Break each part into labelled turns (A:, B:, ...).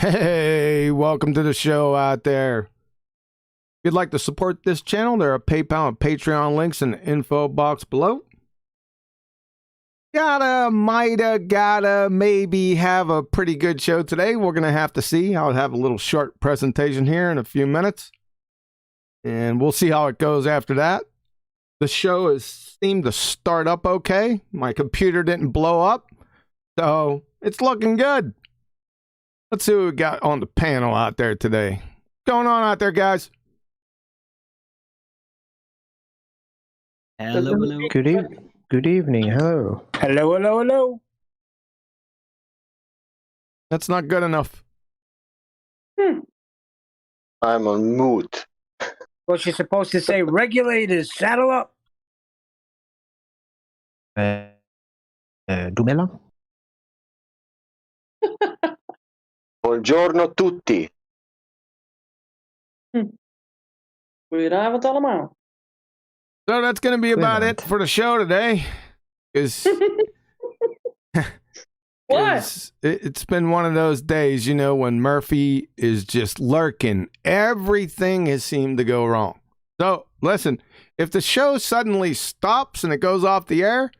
A: Hey, welcome to the show out there. If you'd like to support this channel, there are PayPal and Patreon links in the info box below. Gotta maybe have a pretty good show today. We're going to have to see. I'll have a little short presentation here in a few minutes. And we'll see how it goes after that. The show has seemed to start up okay. My computer didn't blow up. So it's looking good. Let's see what we got on the panel out there today. What's going on out there, guys?
B: Hello, hello.
C: Good evening. Hello.
B: Hello, hello, hello.
A: That's not good enough.
D: I'm on mute.
B: Well, she's supposed to say, regulators, saddle up.
C: Dumela?
D: Buongiorno tutti.
E: Goedenavond allemaal.
A: So that's going to be about it for the show today.
E: What?
A: It's been one of those days, you know, when Murphy is just lurking. Everything has seemed to go wrong. So, listen, if the show suddenly stops and it goes off the air,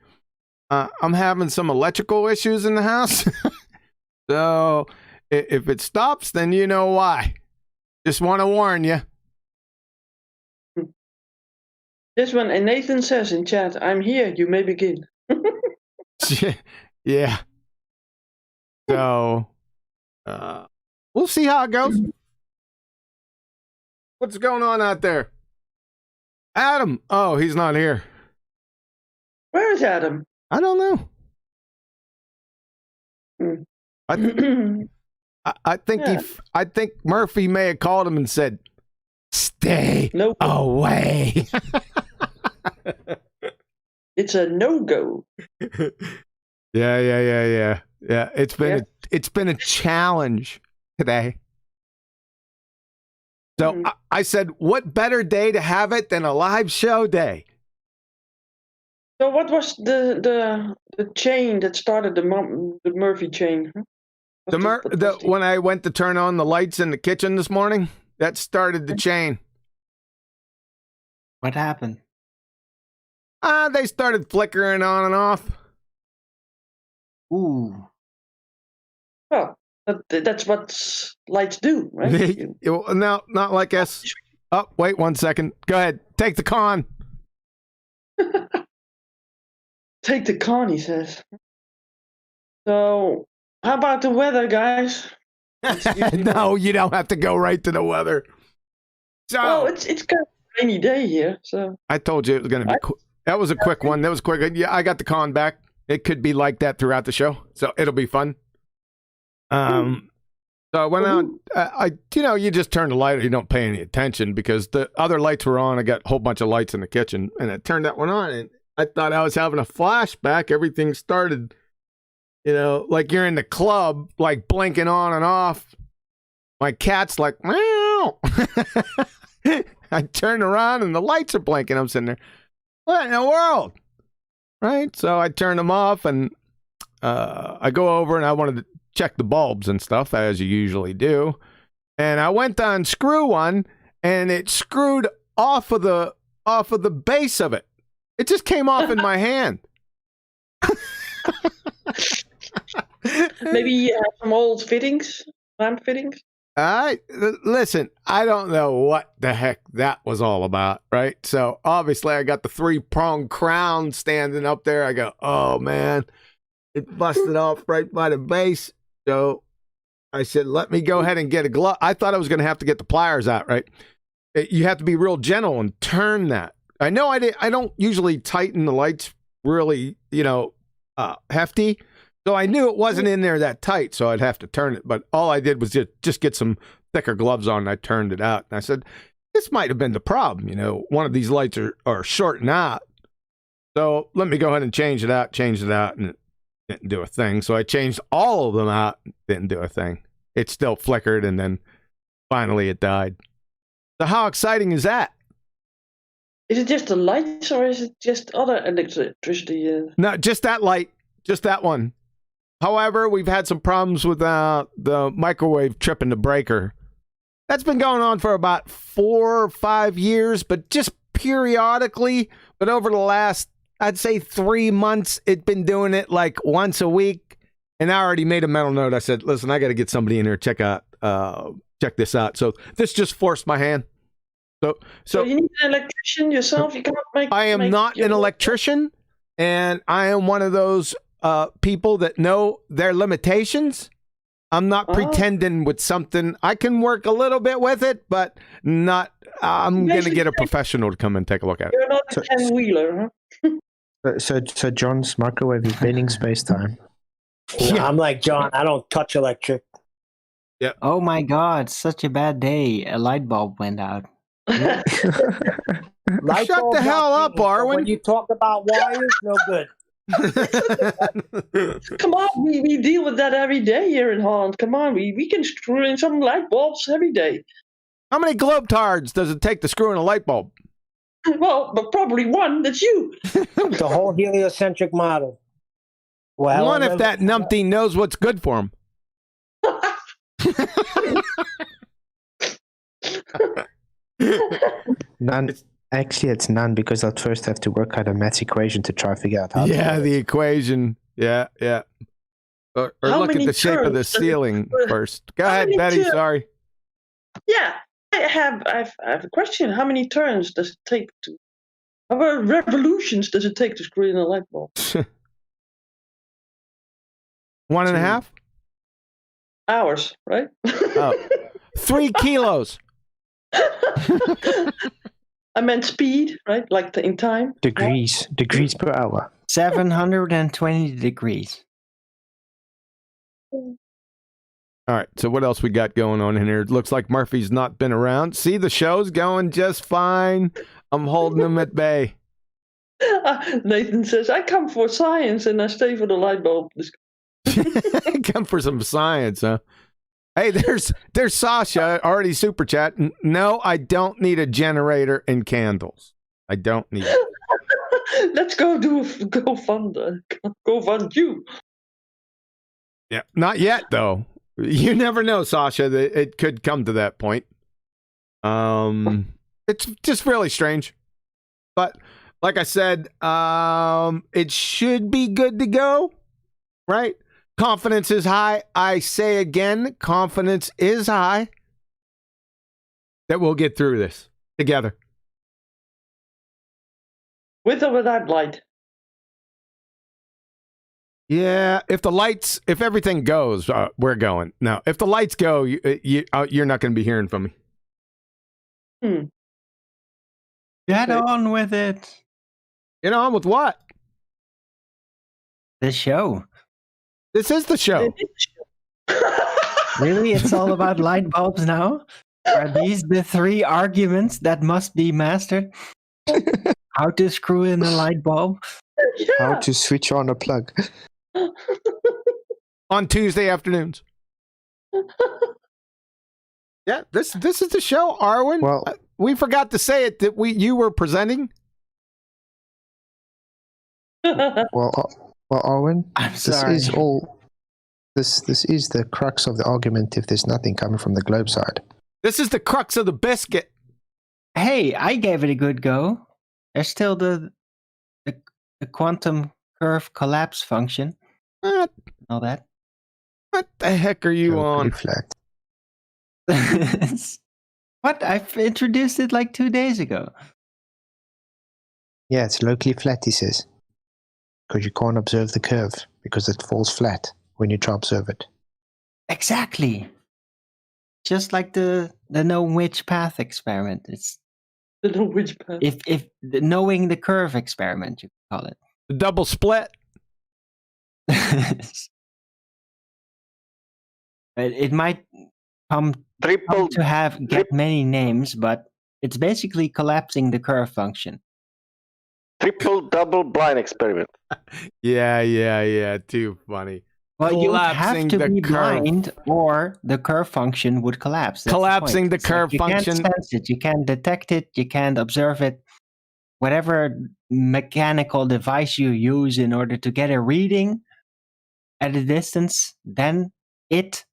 A: I'm having some electrical issues in the house. So, if it stops, then you know why. Just want to warn you.
E: This one, and Nathan says in chat, I'm here, you may begin.
A: Yeah. So, we'll see how it goes. What's going on out there? Adam. Oh, he's not here.
E: Where is Adam?
A: I don't know. I think
E: Yeah.
A: I think Murphy may have called him and said, "Stay
E: No.
A: away."
E: It's a no-go.
A: Yeah. It's been a challenge today. So I said, what better day to have it than a live show day?
E: So what was the chain that started the Murphy chain? Huh?
A: When I went to turn on the lights in the kitchen this morning, that started the chain.
B: What happened?
A: They started flickering on and off.
B: Ooh.
E: Well, that's what lights do, right?
A: No, not like us. Oh, wait 1 second. Go ahead. Take the con.
E: Take the con, he says. So, how about the weather, guys?
A: No, you don't have to go right to the weather. So,
E: Oh, it's kind of a rainy day here, so.
A: I told you it was going to be quick. That was a quick one. That was quick. Yeah, I got the con back. It could be like that throughout the show, so it'll be fun. So I went out. You just turn the light. You don't pay any attention because the other lights were on. I got a whole bunch of lights in the kitchen, and I turned that one on, and I thought I was having a flashback. Everything started, like you're in the club, like blinking on and off. My cat's like, meow. I turn around and the lights are blinking. I'm sitting there. What in the world? Right? So I turned them off and I go over and I wanted to check the bulbs and stuff as you usually do. And I went to unscrew one and it screwed off of the base of it. It just came off in my hand.
E: Maybe you have some old fittings, lamp fittings?
A: Listen, I don't know what the heck that was all about, right? So obviously I got the 3-pronged crown standing up there. I go, oh man, it busted off right by the base. So I said, let me go ahead and get a glove. I thought I was going to have to get the pliers out, right? You have to be real gentle and turn that. I know I don't usually tighten the lights really, hefty. So I knew it wasn't in there that tight, so I'd have to turn it. But all I did was just get some thicker gloves on, and I turned it out. And I said, this might have been the problem. One of these lights are shorting out. So let me go ahead and change it out, and it didn't do a thing. So I changed all of them out, didn't do a thing. It still flickered, and then finally it died. So how exciting is that?
E: Is it just the lights, or is it just other electricity?
A: No, just that light. Just that one. However, we've had some problems with the microwave tripping the breaker. That's been going on for about 4 or 5 years, but just periodically. But over the last, I'd say 3 months, it's been doing it like once a week. And I already made a mental note. I said, listen, I got to get somebody in here to check this out. So this just forced my hand. So
E: you need an electrician yourself. You can't make.
A: I am not an electrician, and I am one of those people that know their limitations. I'm not pretending with something. I can work a little bit with it, but not. I'm going to get a professional to come and take a look at it.
E: You're not a 10-wheeler, huh?
C: So John's microwave is bending space-time.
B: Yeah, I'm like John. I don't touch electric.
F: Oh my God! Such a bad day. A light bulb went out.
B: Light
A: Shut
B: bulb
A: the hell
B: not
A: up,
B: being, but
A: Arwen.
B: When you talk about wires, no good.
E: Come on, we deal with that every day here in Holland. Come on, we can screw in some light bulbs every day.
A: How many globetards does it take to screw in a light bulb?
E: Well, but probably one. That's you.
B: The whole heliocentric model. Well,
A: One, if that numpty knows what's good for him.
C: None. Actually, it's none because I'll first have to work out a maths equation to try and figure out how.
A: Yeah,
C: to
A: the equation. Yeah. Or
E: How
A: look at
E: many
A: the shape of the
E: turns does it-
A: ceiling first. Go
E: How
A: ahead,
E: many
A: Betty.
E: turns?
A: Sorry.
E: Yeah, I have a question. How many turns does it take to? How many revolutions does it take to screw in a light bulb?
A: 1.5?
E: Hours, right?
A: Oh. 3 kilos.
E: I meant speed, right? Like in time.
C: Degrees per hour.
F: 720 degrees.
A: All right. So what else we got going on in here? It looks like Murphy's not been around. See, the show's going just fine. I'm holding him at bay.
E: Nathan says, "I come for science and I stay for the light bulb."
A: Come for some science, huh? Hey, there's Sasha already super chat. No, I don't need a generator and candles. I don't need it.
E: Let's go go fund you.
A: Yeah, not yet though. You never know, Sasha. That it could come to that point. It's just really strange, but like I said, it should be good to go, right? Confidence is high. I say again, confidence is high that we'll get through this together.
E: With or without light?
A: Yeah, if everything goes, we're going. No, if the lights go, you're not going to be hearing from me.
F: Get on with it.
A: Get on with what?
F: The show.
A: This is the show.
F: Really? It's all about light bulbs now? Are these the 3 arguments that must be mastered? How to screw in a light bulb?
C: How to switch on a plug.
A: On Tuesday afternoons. Yeah, this is the show, Arwen.
C: Well,
A: we forgot to say it that you were presenting.
C: well, Owen,
F: I'm
C: this
F: sorry.
C: is all. This is the crux of the argument. If there's nothing coming from the globe side,
A: This is the crux of the biscuit.
F: Hey, I gave it a good go. There's still the quantum curve collapse function.
A: What
F: All that.
A: the heck are you on?
C: Pretty flat.
F: What? I've introduced it like 2 days ago.
C: Yeah, it's locally flat. He says, because you can't observe the curve because it falls flat when you try to observe it.
F: Exactly. Just like the know which path experiment. It's
E: The which path?
F: if the knowing the curve experiment, you could call it.
A: The double split.
F: It might come
D: Triple
F: to get many names, but it's basically collapsing the curve function.
D: double blind experiment.
A: Yeah. Too funny.
F: Well, you have
A: Collapsing
F: to
A: the
F: be
A: curve.
F: blind, or the curve function would collapse. That's
A: Collapsing
F: point.
A: the curve
F: you
A: function.
F: You can't sense it. You can't detect it. You can't observe it. Whatever mechanical device you use in order to get a reading, at a distance, then it,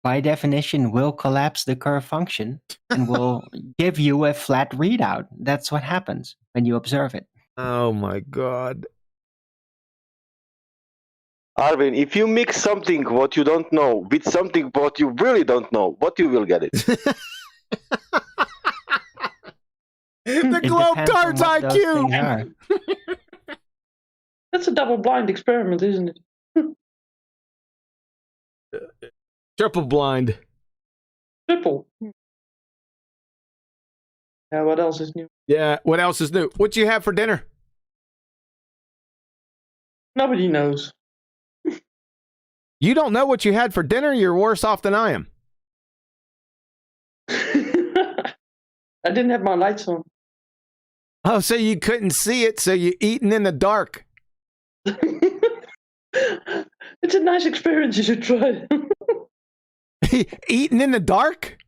F: by definition, will collapse the curve function and will give you a flat readout. That's what happens when you observe it.
A: Oh my god.
D: Arvin, if you mix something what you don't know with something what you really don't know, what you will get it?
A: The
F: It
A: globe
F: depends on
A: darts
F: what those things
A: IQ.
F: are.
E: That's a double-blind experiment, isn't it?
A: Triple blind.
E: Triple. Yeah, what else is new?
A: Yeah, what else is new? What you have for dinner?
E: Nobody knows.
A: You don't know what you had for dinner? You're worse off than I am.
E: I didn't have my lights on.
A: Oh, so you couldn't see it, so you're eating in the dark.
E: It's a nice experience. You should try.
A: Eating in the dark?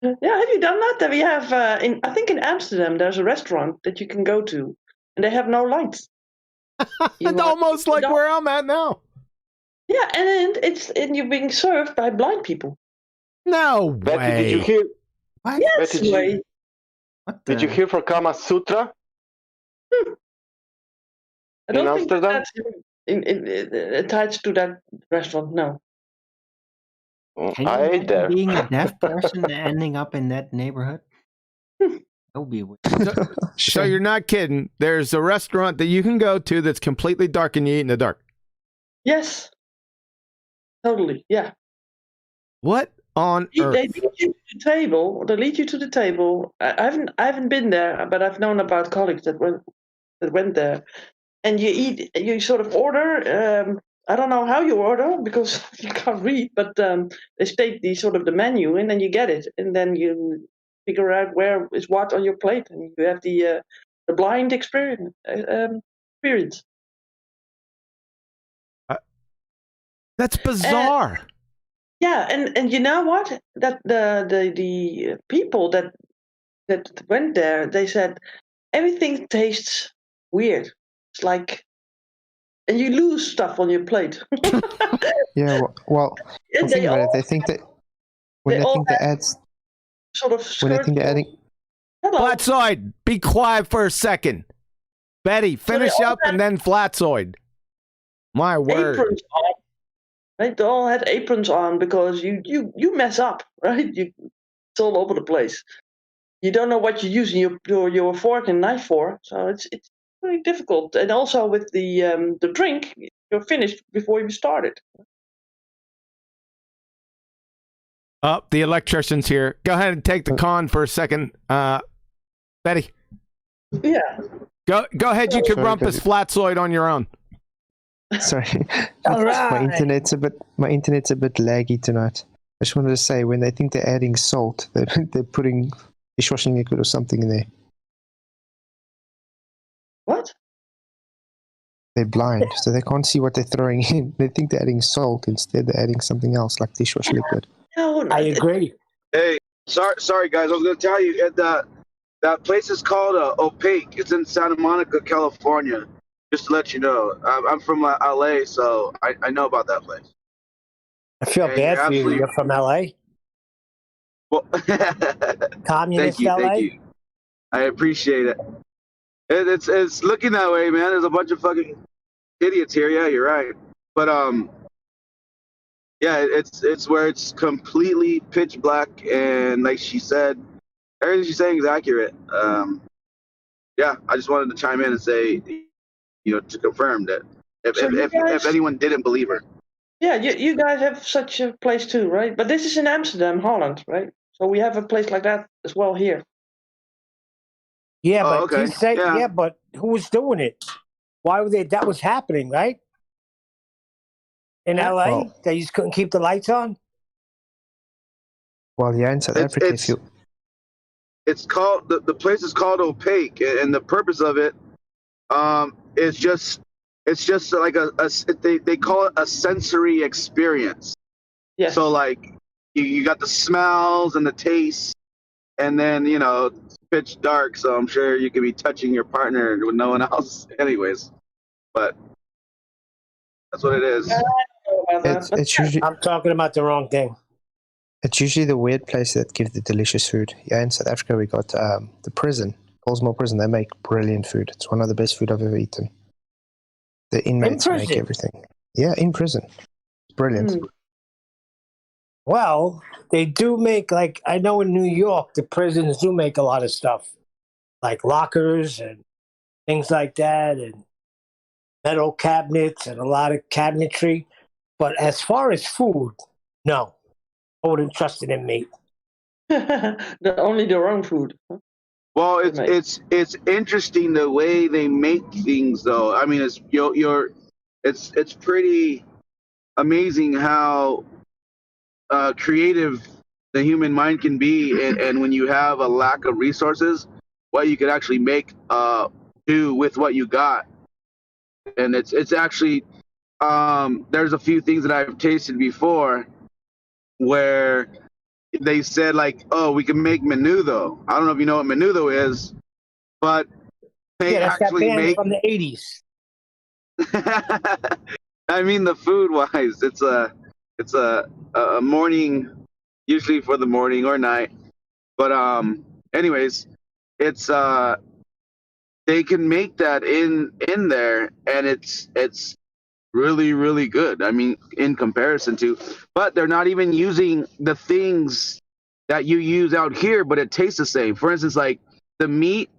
E: Yeah, have you done that? We have, I think in Amsterdam, there's a restaurant that you can go to, and they have no lights.
A: It's almost like where I'm at now.
E: Yeah, and you're being served by blind people.
A: No
D: Betty,
A: way.
D: did you hear?
F: What?
E: Yes,
D: Betty,
E: way.
F: What the?
D: Did you hear for Kama Sutra?
E: I don't
D: In
E: think
D: Amsterdam?
E: that's attached to that restaurant. No.
F: Can
D: I
F: you
D: ate
F: imagine
D: there.
F: being a deaf person and ending up in that neighborhood? That would be weird.
A: So you're not kidding. There's a restaurant that you can go to that's completely dark and you eat in the dark.
E: Yes. Totally. Yeah.
A: What on
E: They
A: earth?
E: lead you to the table. They lead you to the table. I haven't been there, but I've known about colleagues that went there. And you eat. You sort of order. I don't know how you order because you can't read, but they state the sort of the menu, and then you get it, and then you figure out where is what on your plate, and you have the blind experience.
A: That's bizarre.
E: Yeah, and you know what? That the people that went there, they said everything tastes weird. It's like, and you lose stuff on your plate.
C: Yeah, well
E: And
C: think
E: they
C: about it.
E: all
C: They think that when
E: they
C: they
E: all
C: think they
E: have
C: add,
E: sort of
C: when they
E: skirt.
C: think they're adding,
E: Hello.
A: Flatsoid, be quiet for a second. Betty, finish
E: all
A: up and then Flatsoid. My word.
E: Aprons on. Right? They all had aprons on because you mess up, right? It's all over the place. You don't know what you're using your fork and knife for, so it's very difficult. And also with the drink, you're finished before you started.
A: Oh, the electrician's here. Go ahead and take the con for a second. Betty,
E: Yeah.
A: go ahead. You can
C: Sorry,
A: rumpus Flatsoid on your own.
C: sorry,
B: All
C: my
B: right.
C: internet's a bit laggy tonight. I just wanted to say when they think they're adding salt, they're putting dishwashing liquid or something in there.
E: What?
C: They're blind, so they can't see what they're throwing in. They think they're adding salt, instead they're adding something else like dishwasher liquid.
E: No,
B: I agree.
G: Hey, sorry guys. I was gonna tell you that place is called Opaque. It's in Santa Monica, California. Just to let you know, I'm from LA, so I know about that place.
B: I feel
G: Yeah,
B: bad
G: you're
B: for you.
G: absolutely-
B: You're from LA?
G: Well,
B: Communist
G: thank
B: LA?
G: you. I appreciate it. It's looking that way, man. There's a bunch of fucking idiots here. Yeah, you're right. But yeah, it's where it's completely pitch black, and like she said, everything she's saying is accurate. Yeah, I just wanted to chime in and say, to confirm that
E: So you guys-
G: if anyone didn't believe her.
E: Yeah, you guys have such a place too, right? But this is in Amsterdam, Holland, right? So we have a place like that as well here.
B: Yeah,
G: Oh,
B: but
G: okay.
B: you say,
G: Yeah.
B: yeah, but who was doing it? Why were they? That was happening, right? In LA,
C: Well-
B: they just couldn't keep the lights on.
C: Well, yeah, in South
G: It's-
C: Africa,
G: it's-
C: if you
G: It's called the place is called Opaque, and the purpose of it is just like they call it a sensory experience.
E: Yes.
G: So like you got the smells and the tastes, and then it's pitch dark, so I'm sure you could be touching your partner with no one else anyways, but that's what it is.
E: about that.
C: It's,
E: But
C: it's usually
B: I'm talking about the wrong thing.
C: it's usually the weird place that give the delicious food. Yeah, in South Africa we got the prison, Colesmore Prison. They make brilliant food. It's one of the best food I've ever eaten. The inmates make
B: prison?
C: everything. Yeah, in prison. It's brilliant.
E: Hmm.
B: Well, they do make, like, I know in New York, the prisons do make a lot of stuff, like lockers and things like that, and metal cabinets and a lot of cabinetry. But as far as food, no. I wouldn't trust it in meat.
E: Only their own food.
G: Well,
E: Right.
G: it's interesting the way they make things, though. I mean, it's pretty amazing how creative the human mind can be, and when you have a lack of resources, what you could actually make do with what you got. And it's actually there's a few things that I've tasted before where they said, like, oh, we can make menudo. I don't know if you know what menudo is, but they
B: Yeah, that's that
G: actually
B: band
G: make.
B: from the 80s.
G: I mean, the food wise, it's a morning, usually for the morning or night. But anyways, it's they can make that in there, and it's really, really good. I mean, in comparison to, but they're not even using the things that you use out here, but it tastes the same. For instance, like the meat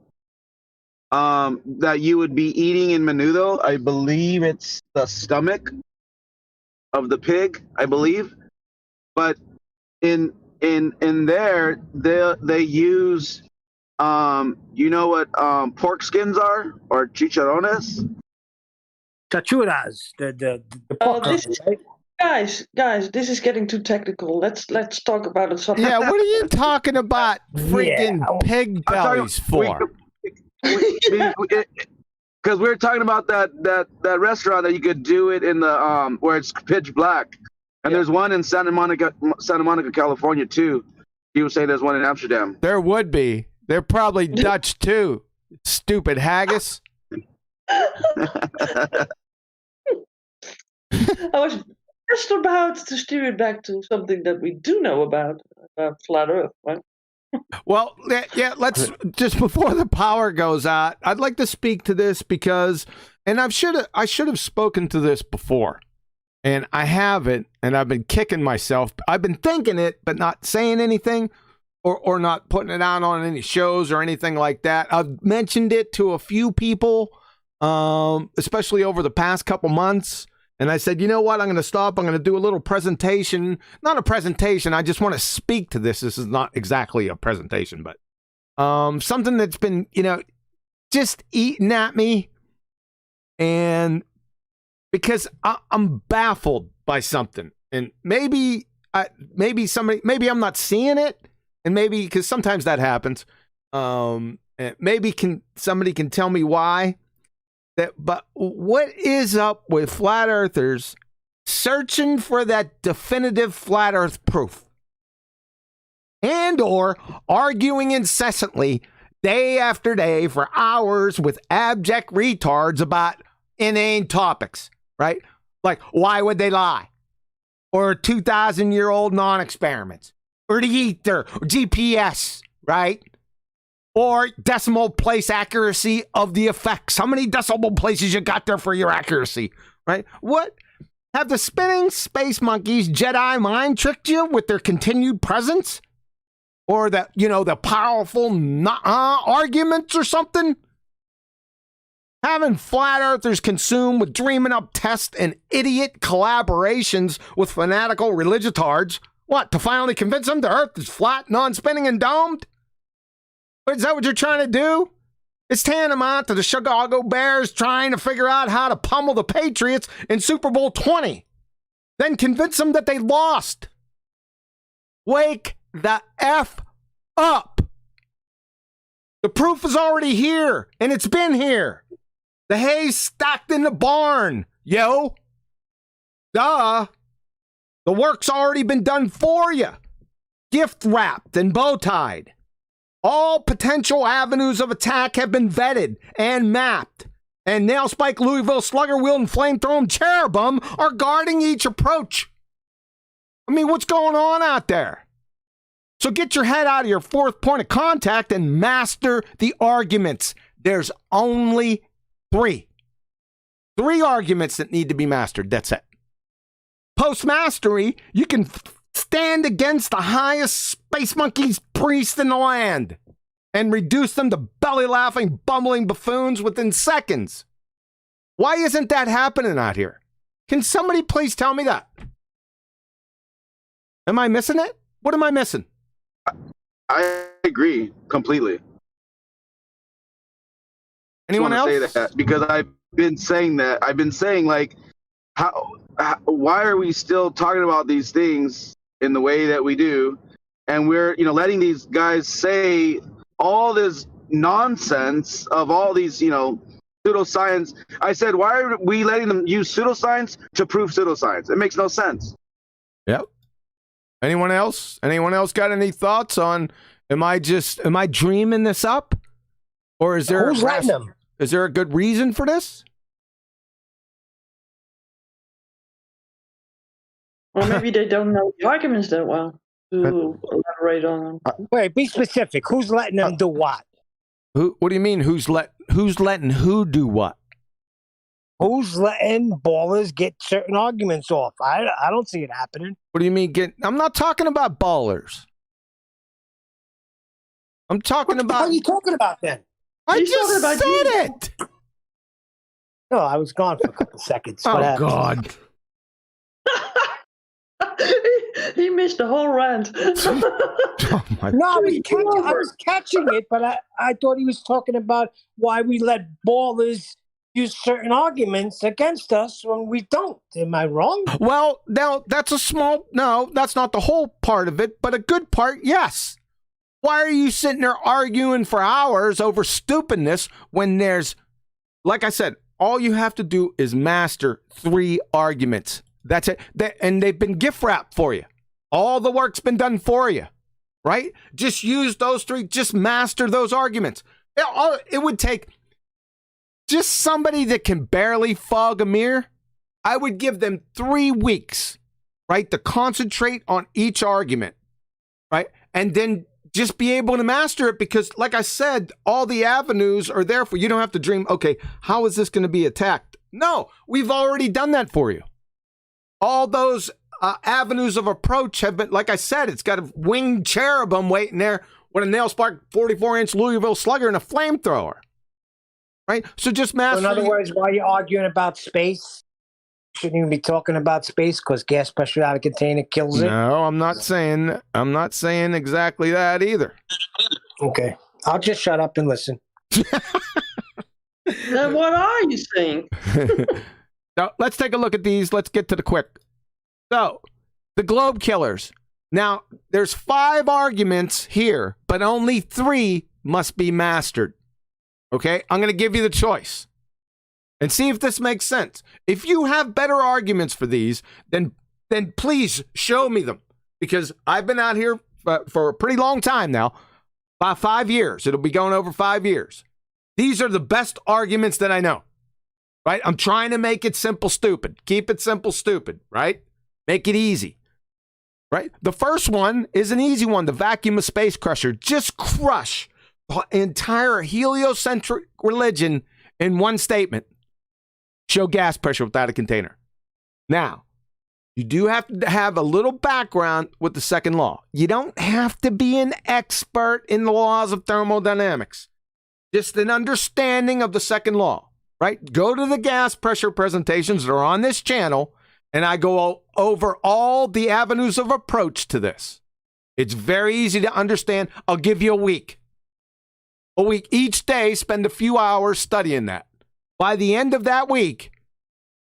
G: that you would be eating in menudo, I believe it's the stomach of the pig, I believe. But in there, they use you know what pork skins are, or chicharrones?
B: Tachuras, the pork
E: this
B: rinds, right?
E: Guys, this is getting too technical. Let's talk about it. Something.
A: Yeah, what are you talking about freaking
B: Yeah.
A: pig bellies for?
G: Because we were talking about that restaurant that you could do it in the where it's pitch black, and there's one in Santa Monica, California too. You would say there's one in Amsterdam.
A: There would be. They're probably Dutch too. Stupid haggis.
E: I was just about to steer it back to something that we do know about flat Earth, right?
A: Well, yeah, let's just before the power goes out, I'd like to speak to this because, and I should have spoken to this before, and I haven't, and I've been kicking myself. I've been thinking it, but not saying anything, or not putting it out on any shows or anything like that. I've mentioned it to a few people, especially over the past couple months. And I said, you know what? I'm going to stop. I'm going to do a little presentation. Not a presentation. I just want to speak to this. This is not exactly a presentation, but something that's been, just eating at me. And because I'm baffled by something. And maybe I'm not seeing it. And maybe because sometimes that happens. Maybe somebody can tell me why. But what is up with flat earthers searching for that definitive flat earth proof? And or arguing incessantly day after day for hours with abject retards about inane topics, right? Like, why would they lie? Or 2,000-year-old non-experiments? Or the ether, or GPS, right? Or decimal place accuracy of the effects. How many decimal places you got there for your accuracy, right? What? Have the spinning space monkeys Jedi mind tricked you with their continued presence? Or the powerful arguments or something? Having flat earthers consumed with dreaming up tests and idiot collaborations with fanatical religiotards. What, to finally convince them the earth is flat, non-spinning, and domed? Is that what you're trying to do? It's tantamount to the Chicago Bears trying to figure out how to pummel the Patriots in Super Bowl 20. Then convince them that they lost. Wake the F up. The proof is already here, and it's been here. The hay's stacked in the barn, yo. Duh. The work's already been done for you. Gift wrapped and bow tied. All potential avenues of attack have been vetted and mapped. and nail spike Louisville slugger wielding flamethrowing cherubim are guarding each approach. I mean, what's going on out there? So get your head out of your fourth point of contact and master the arguments. There's only three arguments that need to be mastered. That's it. Post mastery, you can stand against the highest space monkeys priest in the land and reduce them to belly-laughing, bumbling buffoons within seconds. Why isn't that happening out here? Can somebody please tell me that? Am I missing it? What am I missing?
G: I agree completely.
A: Anyone else?
G: Say that because I've been saying that. I've been saying, like, why are we still talking about these things in the way that we do? And we're, letting these guys say all this nonsense of all these, pseudoscience. I said, why are we letting them use pseudoscience to prove pseudoscience? It makes no sense.
A: Yep. Anyone else? Anyone else got any thoughts on, am I dreaming this up? Or is there
B: Who's letting them?
A: Is there a good reason for this?
E: Or maybe they don't know the arguments that well to elaborate on them.
B: Wait, be specific. Who's letting them do what?
A: What do you mean? Who's letting who do what?
B: Who's letting ballers get certain arguments off? I don't see it happening.
A: What do you mean I'm not talking about ballers. I'm talking about.
B: What are you talking about then?
A: I
E: He's talking
A: just
E: about
A: said
E: you.
A: it.
B: No, I was gone for a couple seconds.
A: Oh
B: What happened?
A: God.
E: He missed the whole rant.
A: Oh my.
B: No, I was catching it, but I thought he was talking about why we let ballers use certain arguments against us when we don't. Am I wrong?
A: Well, now that's that's not the whole part of it, but a good part, yes. Why are you sitting there arguing for hours over stupidness when there's, like I said, all you have to do is master 3 arguments. That's it. And they've been gift wrapped for you. All the work's been done for you, right? Just use those 3. Just master those arguments. It would take just somebody that can barely fog a mirror. I would give them 3 weeks, right, to concentrate on each argument, right? And then just be able to master it because, like I said, all the avenues are there for you. You don't have to dream, okay, how is this going to be attacked? No, we've already done that for you. All those avenues of approach have been, like I said, it's got a winged cherubim waiting there with a nail spark 44-inch Louisville slugger and a flamethrower. Right? So just master.
B: So in other words, why are you arguing about space? Shouldn't even be talking about space because gas pressure out of container kills it.
A: No, I'm not saying exactly that either.
B: Okay. I'll just shut up and listen.
E: Then what are you saying?
A: Now, let's take a look at these. Let's get to the quick. So, the globe killers. Now, there's 5 arguments here, but only 3 must be mastered. Okay? I'm going to give you the choice. And see if this makes sense. If you have better arguments for these, then please show me them. Because I've been out here for a pretty long time now. About 5 years. It'll be going over 5 years. These are the best arguments that I know. Right? I'm trying to make it simple, stupid. Keep it simple, stupid. Right? Make it easy. Right? The first one is an easy one. The vacuum of space crusher. Just crush the entire heliocentric religion in one statement. Show gas pressure without a container. Now, you do have to have a little background with the second law. You don't have to be an expert in the laws of thermodynamics. Just an understanding of the second law, right? Go to the gas pressure presentations that are on this channel, and I go over all the avenues of approach to this. It's very easy to understand. I'll give you a week. A week each day, spend a few hours studying that. By the end of that week,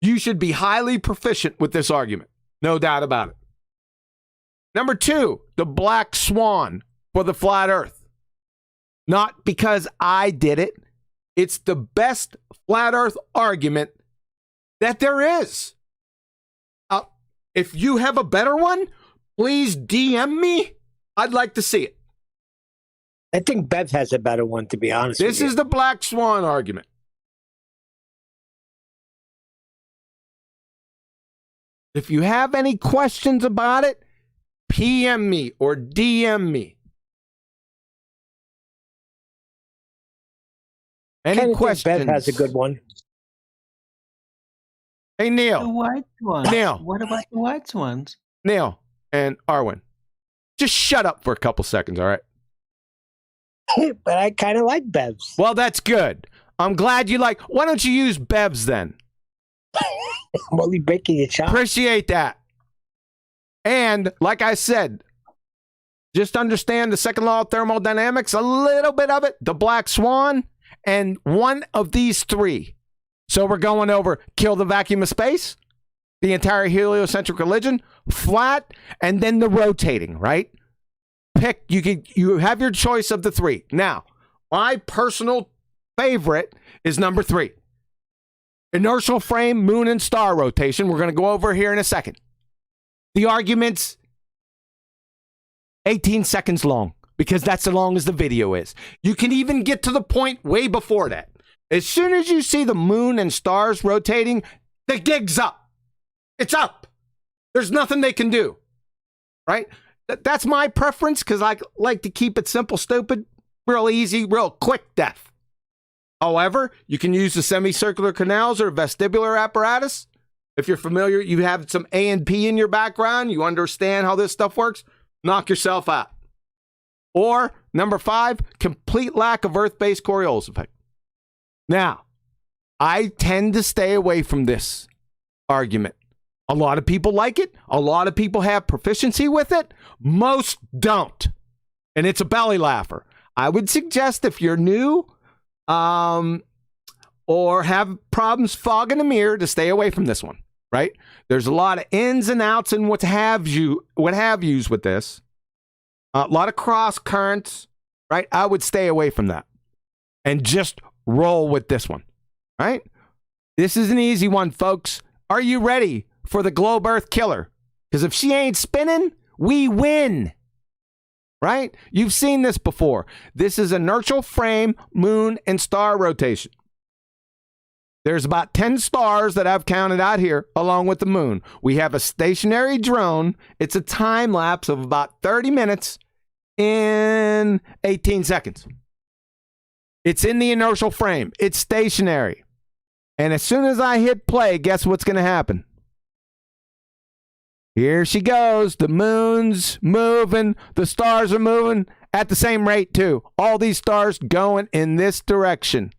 A: you should be highly proficient with this argument. No doubt about it. Number 2, the black swan for the flat earth. Not because I did it. It's the best flat earth argument that there is. If you have a better one, please DM me. I'd like to see it.
B: I think Bev has a better one, to be honest with you.
A: This is the black swan argument. If you have any questions about it, PM me or DM me. Any
B: Kinda think
A: questions?
B: Bev has a good one.
A: Hey,
F: The
A: Neil.
F: white ones.
A: Neil.
F: What about the white ones?
A: Neil and Arwen. Just shut up for a couple seconds, all right?
B: But I kind of like Bev's.
A: Well, that's good. I'm glad you like. Why don't you use Bev's then?
B: I'm only breaking your chop.
A: Appreciate that. And like I said, just understand the second law of thermodynamics, a little bit of it, the black swan, and one of these three. So we're going over kill the vacuum of space, the entire heliocentric religion, flat, and then the rotating, right? Pick, you have your choice of the three. Now, my personal favorite is number 3. Inertial frame, moon, and star rotation. We're going to go over here in a second. The argument's 18 seconds long because that's as long as the video is. You can even get to the point way before that. As soon as you see the moon and stars rotating, the gig's up. It's up. There's nothing they can do, right? That's my preference because I like to keep it simple, stupid, real easy, real quick death. However, you can use the semicircular canals or vestibular apparatus. If you're familiar, you have some A and P in your background, you understand how this stuff works, knock yourself out. Or, number 5, complete lack of Earth-based Coriolis effect. Now, I tend to stay away from this argument. A lot of people like it. A lot of people have proficiency with it. Most don't. And it's a belly laugher. I would suggest if you're new or have problems fogging a mirror to stay away from this one, right? There's a lot of ins and outs and what have yous with this. A lot of cross currents, right? I would stay away from that and just roll with this one, right? This is an easy one, folks. Are you ready for the globe Earth killer? Because if she ain't spinning, we win, right? You've seen this before. This is inertial frame, moon, and star rotation. There's about 10 stars that I've counted out here along with the moon. We have a stationary drone. It's a time lapse of about 30 minutes in 18 seconds. It's in the inertial frame. It's stationary. And as soon as I hit play, guess what's going to happen? Here she goes. The moon's moving. The stars are moving at the same rate, too. All these stars going in this direction.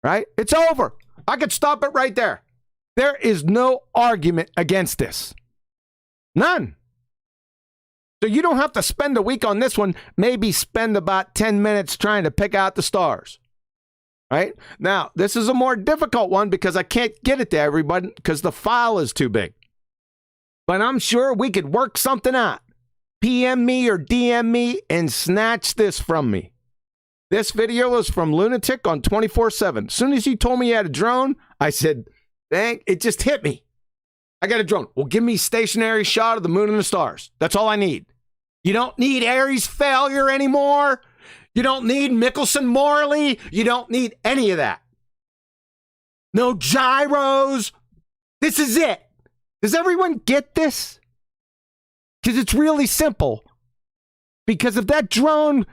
A: Right? It's over. I could stop it right there. There is no argument against this. None. So you don't have to spend a week on this one. Maybe spend about 10 minutes trying to pick out the stars. Right? Now, this is a more difficult one because I can't get it to everybody because the file is too big. But I'm sure we could work something out. PM me or DM me and snatch this from me. This video is from Lunatic on 24/7. As soon as you told me you had a drone, I said, dang, it just hit me. I got a drone. Well, give me a stationary shot of the moon and the stars. That's all I need. You don't need Aries failure anymore. You don't need Michelson Morley. You don't need any of that. No gyros. This is it. Does everyone get this? Because it's really simple. Because if that drone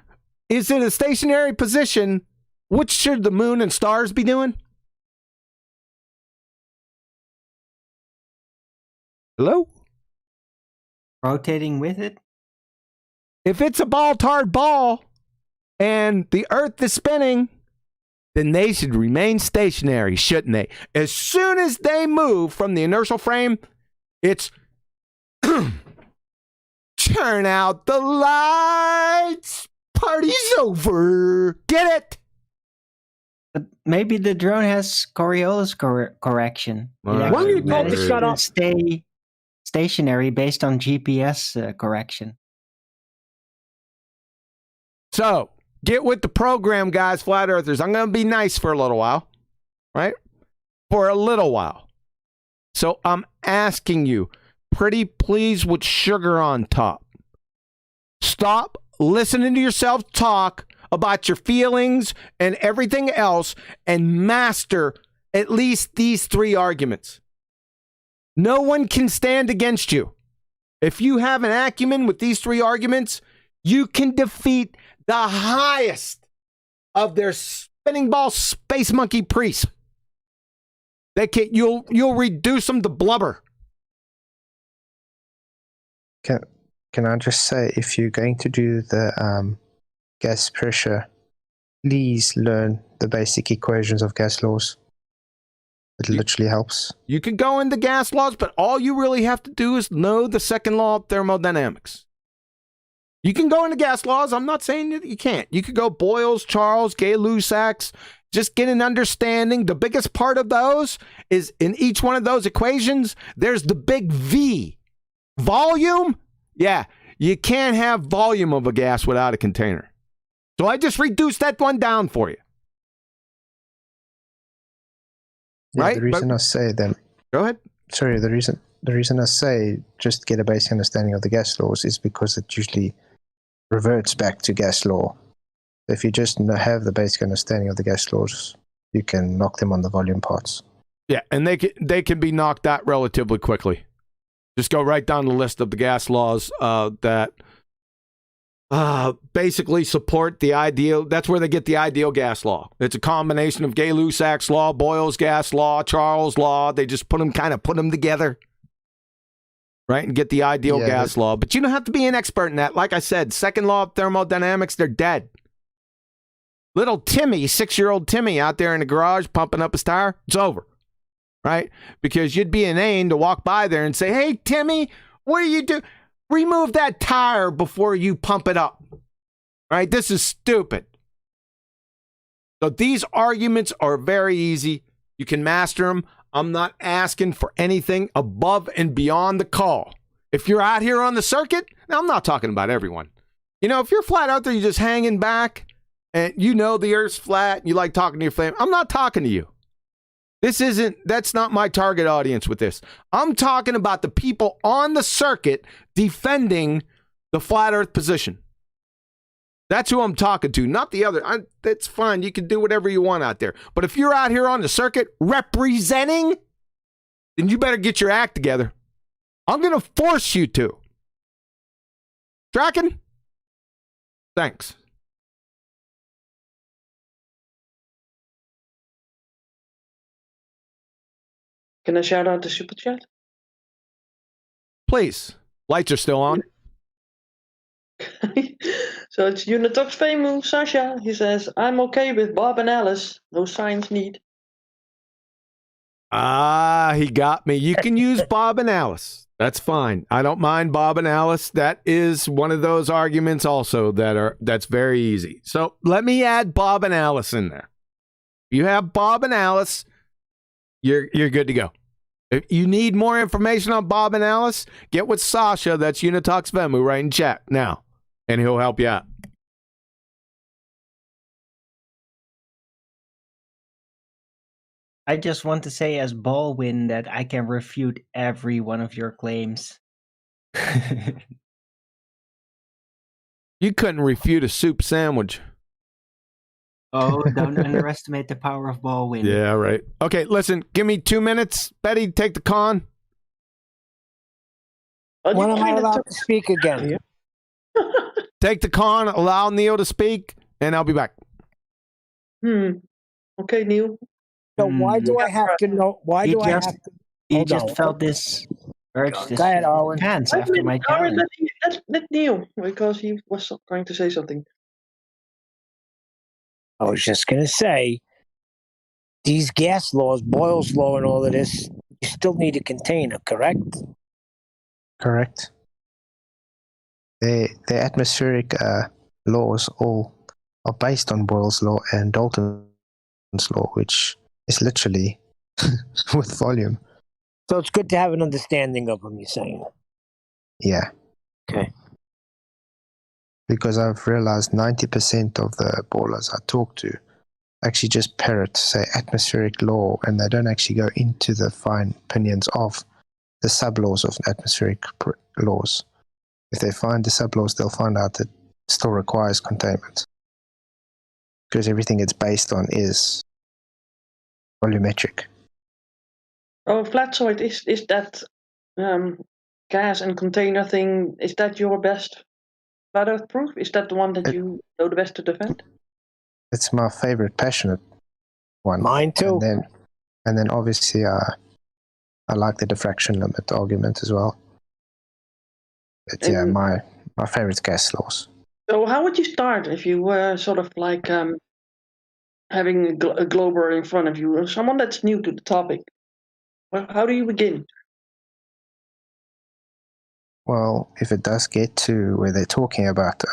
A: is in a stationary position, what should the moon and stars be doing? Hello?
F: Rotating with it?
A: If it's a ball-tard ball and the Earth is spinning, then they should remain stationary, shouldn't they? As soon as they move from the inertial frame, it's turn out the lights, party's over. Get it?
F: But maybe the drone has Coriolis correction. It
A: Why
F: actually
B: don't you talk to
F: managed
B: shut
F: to
B: up?
F: stay stationary based on GPS correction.
A: So, get with the program, guys, flat earthers. I'm going to be nice for a little while, right? For a little while. So, I'm asking you, pretty please with sugar on top. Stop listening to yourself talk about your feelings and everything else and master at least these 3 arguments. No one can stand against you. If you have an acumen with these three arguments, you can defeat the highest of their spinning ball space monkey priests. You'll reduce them to blubber.
C: Can I just say, if you're going to do the gas pressure, please learn the basic equations of gas laws. It literally helps.
A: You could go into gas laws, but all you really have to do is know the second law of thermodynamics. You can go into gas laws. I'm not saying that you can't. You could go Boyle's, Charles, Gay-Lussac's. Just get an understanding. The biggest part of those is in each one of those equations, there's the big V. Volume? Yeah, you can't have volume of a gas without a container. So I just reduced that one down for you.
C: Yeah,
A: right?
C: The reason I say then.
A: Go ahead.
C: Sorry, the reason I say just get a basic understanding of the gas laws is because it usually reverts back to gas law. If you just have the basic understanding of the gas laws, you can knock them on the volume parts.
A: Yeah, and they can be knocked out relatively quickly. Just go right down the list of the gas laws that basically support the ideal. That's where they get the ideal gas law. It's a combination of Gay-Lussac's law, Boyle's gas law, Charles' law. They just put them together, right, and get the ideal gas law. But you don't have to be an expert in that. Like I said, second law of thermodynamics, they're dead. Little Timmy, 6-year-old Timmy out there in the garage pumping up his tire, it's over, right? Because you'd be inane to walk by there and say, hey, Timmy, what do you do? Remove that tire before you pump it up, right? This is stupid. So these arguments are very easy. You can master them. I'm not asking for anything above and beyond the call. If you're out here on the circuit, now I'm not talking about everyone. You know, if you're flat out there, you're just hanging back, and you know the earth's flat, and you like talking to your family, I'm not talking to you. That's not my target audience with this. I'm talking about the people on the circuit defending the flat earth position. That's who I'm talking to, not the other. That's fine. You can do whatever you want out there. But if you're out here on the circuit representing, then you better get your act together. I'm going to force you to. Tracking? Thanks.
E: Can I shout out the super chat?
A: Please. Lights are still on.
E: So it's Unitox Famu, Sasha. He says, I'm okay with Bob and Alice. No science need.
A: He got me. You can use Bob and Alice. That's fine. I don't mind Bob and Alice. That is one of those arguments also that's very easy. So let me add Bob and Alice in there. You have Bob and Alice, you're good to go. If you need more information on Bob and Alice, get with Sasha, that's Unitox Vemu, right in chat now, and he'll help you out.
F: I just want to say as Baldwin that I can refute every one of your claims.
A: You couldn't refute a soup sandwich.
F: Oh, don't underestimate the power of Baldwin.
A: Yeah, right. Okay, listen, give me 2 minutes. Betty, take the con.
B: When am I allowed to speak again?
A: Take the con, allow Neil to speak, and I'll be back.
E: Okay, Neil.
B: So why do I have to know? Why do I have to?
F: You just felt this urge to
B: Go ahead, Owen.
F: pants after my challenge.
E: Let Neil, because he was trying to say something.
B: I was just going to say, these gas laws, Boyle's law and all of this, you still need a container, correct?
C: Correct. The atmospheric laws all are based on Boyle's law and Dalton's law, which is literally with volume.
B: So it's good to have an understanding of them, you're saying?
C: Yeah.
B: Okay.
C: Because I've realized 90% of the ballers I talk to actually just parrot, say, atmospheric law, and they don't actually go into the fine opinions of the sub-laws of atmospheric laws. If they find the sub-laws, they'll find out that it still requires containment. Because everything it's based on is volumetric.
E: Oh, flatsoid, is that gas and container thing, is that your best flat earth proof? Is that the one that you know the best to defend?
C: It's my favorite passionate one.
B: Mine too.
C: And then obviously I like the diffraction limit argument as well. But yeah,
E: And-
C: my favorite is gas laws.
E: So how would you start if you were sort of like having a glober in front of you, or someone that's new to the topic? Well, how do you begin?
C: Well, if it does get to where they're talking about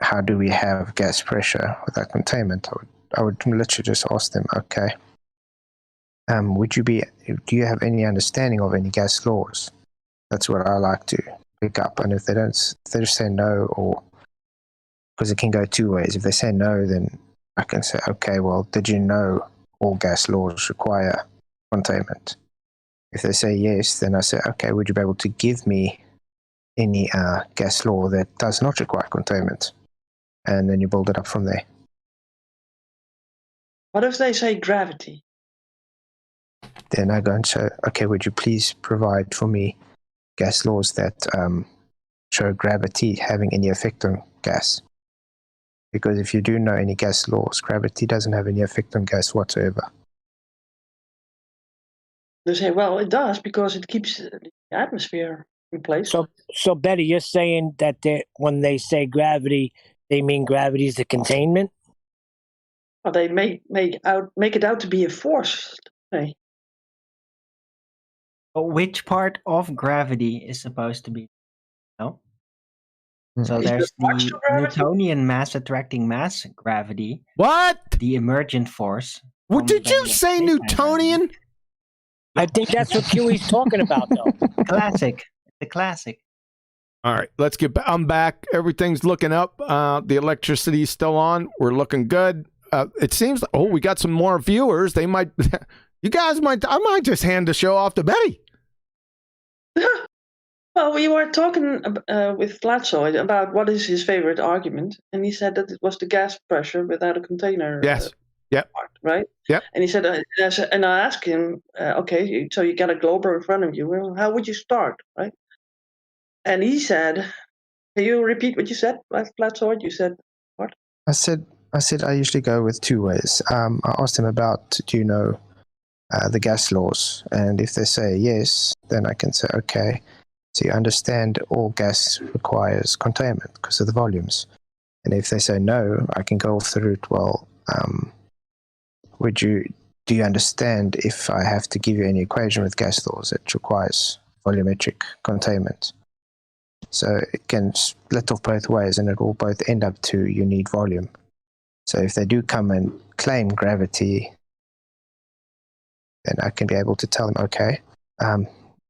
C: how do we have gas pressure without containment, I would literally just ask them, okay, do you have any understanding of any gas laws? That's what I like to pick up. And if they just say no, or because it can go two ways. If they say no, then I can say, okay, well, did you know all gas laws require containment? If they say yes, then I say, okay, would you be able to give me any gas law that does not require containment? And then you build it up from there.
E: What if they say gravity?
C: Then I go and say, okay, would you please provide for me gas laws that show gravity having any effect on gas? Because if you do know any gas laws, gravity doesn't have any effect on gas whatsoever.
E: They say, well, it does because it keeps the atmosphere in place.
B: So Betty, you're saying that when they say gravity, they mean gravity is the containment?
E: Well, they make it out to be a force. Hey.
F: Which part of gravity is supposed to be? No. So
E: Is
F: there's
E: there much
F: the
E: to gravity?
F: Newtonian mass attracting mass gravity,
A: What?
F: the emergent force.
A: What
F: from
A: did
F: the
A: you
F: bending of
A: say,
F: space-time
A: Newtonian?
B: I think that's what Huey's talking about, though.
F: gravity. Classic. The classic.
A: All right, let's get back. I'm back. Everything's looking up. The electricity's still on. We're looking good. It seems like, we got some more viewers. They might, I might just hand the show off to Betty.
E: Well, we were talking with Flatsoid about what is his favorite argument, and he said that it was the gas pressure without a container.
A: Yes. Yep.
E: Part, right?
A: Yep.
E: And he said, and I asked him, okay, so you got a globe in front of you. Well, how would you start, right? And he said, can you repeat what you said, Flatsoid? You said what?
C: I said I usually go with two ways. I asked them about, do you know the gas laws? And if they say yes, then I can say, okay, so you understand all gas requires containment because of the volumes. And if they say no, I can go off the route, well, do you understand if I have to give you any equation with gas laws that requires volumetric containment? So it can split off both ways, and it will both end up to you need volume. So if they do come and claim gravity, then I can be able to tell them, okay,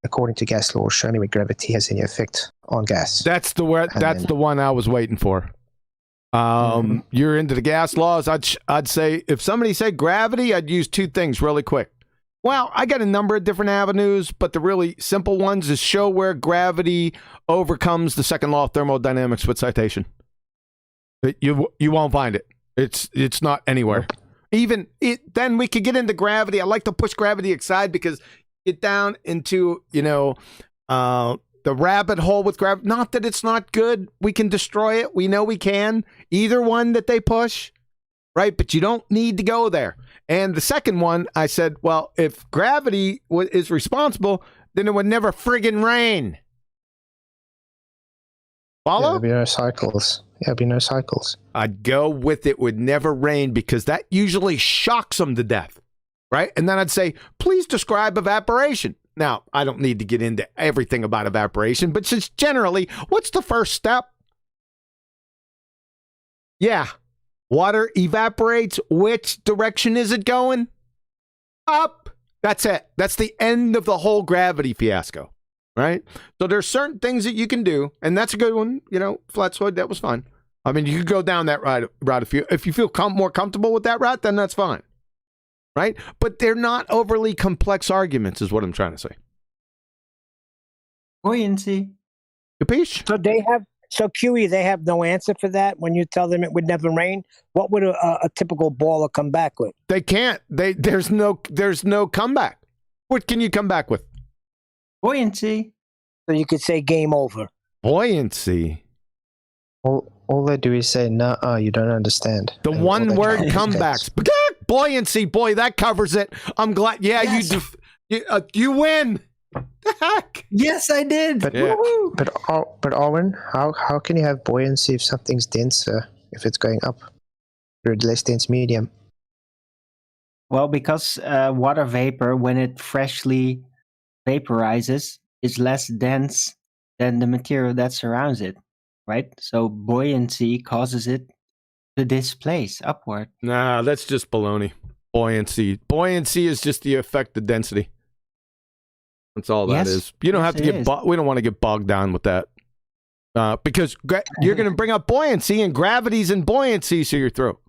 C: according to gas laws, show me where gravity has any effect on gas.
A: That's the one I was waiting for. You're into the gas laws. I'd say if somebody said gravity, I'd use two things really quick. Well, I got a number of different avenues, but the really simple ones is show where gravity overcomes the second law of thermodynamics with citation. You won't find it. It's not anywhere. Then we could get into gravity. I like to push gravity aside because get down into the rabbit hole with gravity. Not that it's not good. We can destroy it. We know we can. Either one that they push, right? But you don't need to go there. And the second one, I said, well, if gravity is responsible, then it would never friggin' rain. Follow?
C: There'd be no cycles. There'd be no cycles.
A: I'd go with it would never rain because that usually shocks them to death, right? And then I'd say, please describe evaporation. Now, I don't need to get into everything about evaporation, but just generally, what's the first step? Yeah. Water evaporates. Which direction is it going? Up. That's it. That's the end of the whole gravity fiasco, right? So there's certain things that you can do, and that's a good one. Flatsoid, that was fun. I mean, you could go down that route if you feel more comfortable with that route, then that's fine, right? But they're not overly complex arguments, is what I'm trying to say.
F: Buoyancy.
A: Capiche?
B: So So QE, they have no answer for that. When you tell them it would never rain, what would a typical baller come back with?
A: They can't. There's no comeback. What can you come back with?
F: Buoyancy.
B: So you could say game over.
A: Buoyancy.
C: All they do is say, "No, you don't understand."
A: The
C: And all
A: one
C: they
A: word
C: try to
A: comebacks. Buoyancy, boy, that covers it. I'm glad. Yeah,
F: Yes.
A: you win. The heck?
F: Yes, I did.
C: But
A: Yeah.
C: but Arwen, how can you have buoyancy if something's denser? If it's going up through a less dense medium?
F: Well, because water vapor, when it freshly vaporizes, is less dense than the material that surrounds it, right? So buoyancy causes it to displace upward.
A: Nah, that's just baloney. Buoyancy. Buoyancy is just the effect of density. That's all that
F: Yes.
A: is. You don't have to
F: Yes,
A: get.
F: it is.
A: We don't want to get bogged down with that, because you're going to bring up buoyancy, and gravity's in buoyancy, so you're through.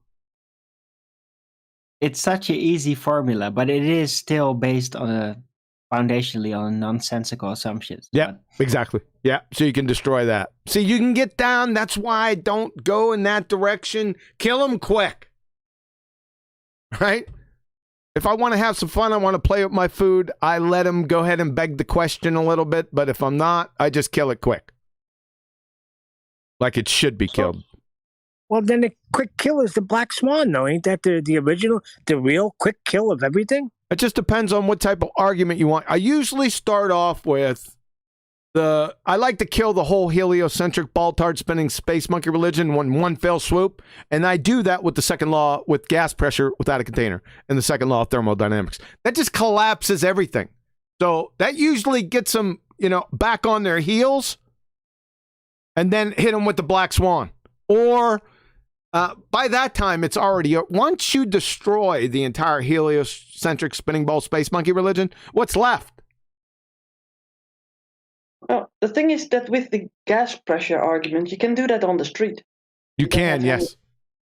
F: It's such an easy formula, but it is still based on foundationally on nonsensical assumptions.
A: Yeah, exactly. Yeah, so you can destroy that. See, you can get down. That's why I don't go in that direction. Kill them quick. Right? If I want to have some fun, I want to play with my food, I let them go ahead and beg the question a little bit. But if I'm not, I just kill it quick. Like it should be killed.
B: Well, then the quick kill is the black swan, though. Ain't that the original, the real quick kill of everything?
A: It just depends on what type of argument you want. I usually start off with I like to kill the whole heliocentric ball-tard spinning space monkey religion in one fell swoop. And I do that with the second law with gas pressure without a container and the second law of thermodynamics. That just collapses everything. So that usually gets them, back on their heels and then hit them with the black swan. Or by that time, it's already, once you destroy the entire heliocentric spinning ball space monkey religion, what's left?
E: Well, the thing is that with the gas pressure argument, you can do that on the street.
A: You
E: don't
A: can,
E: have
A: yes.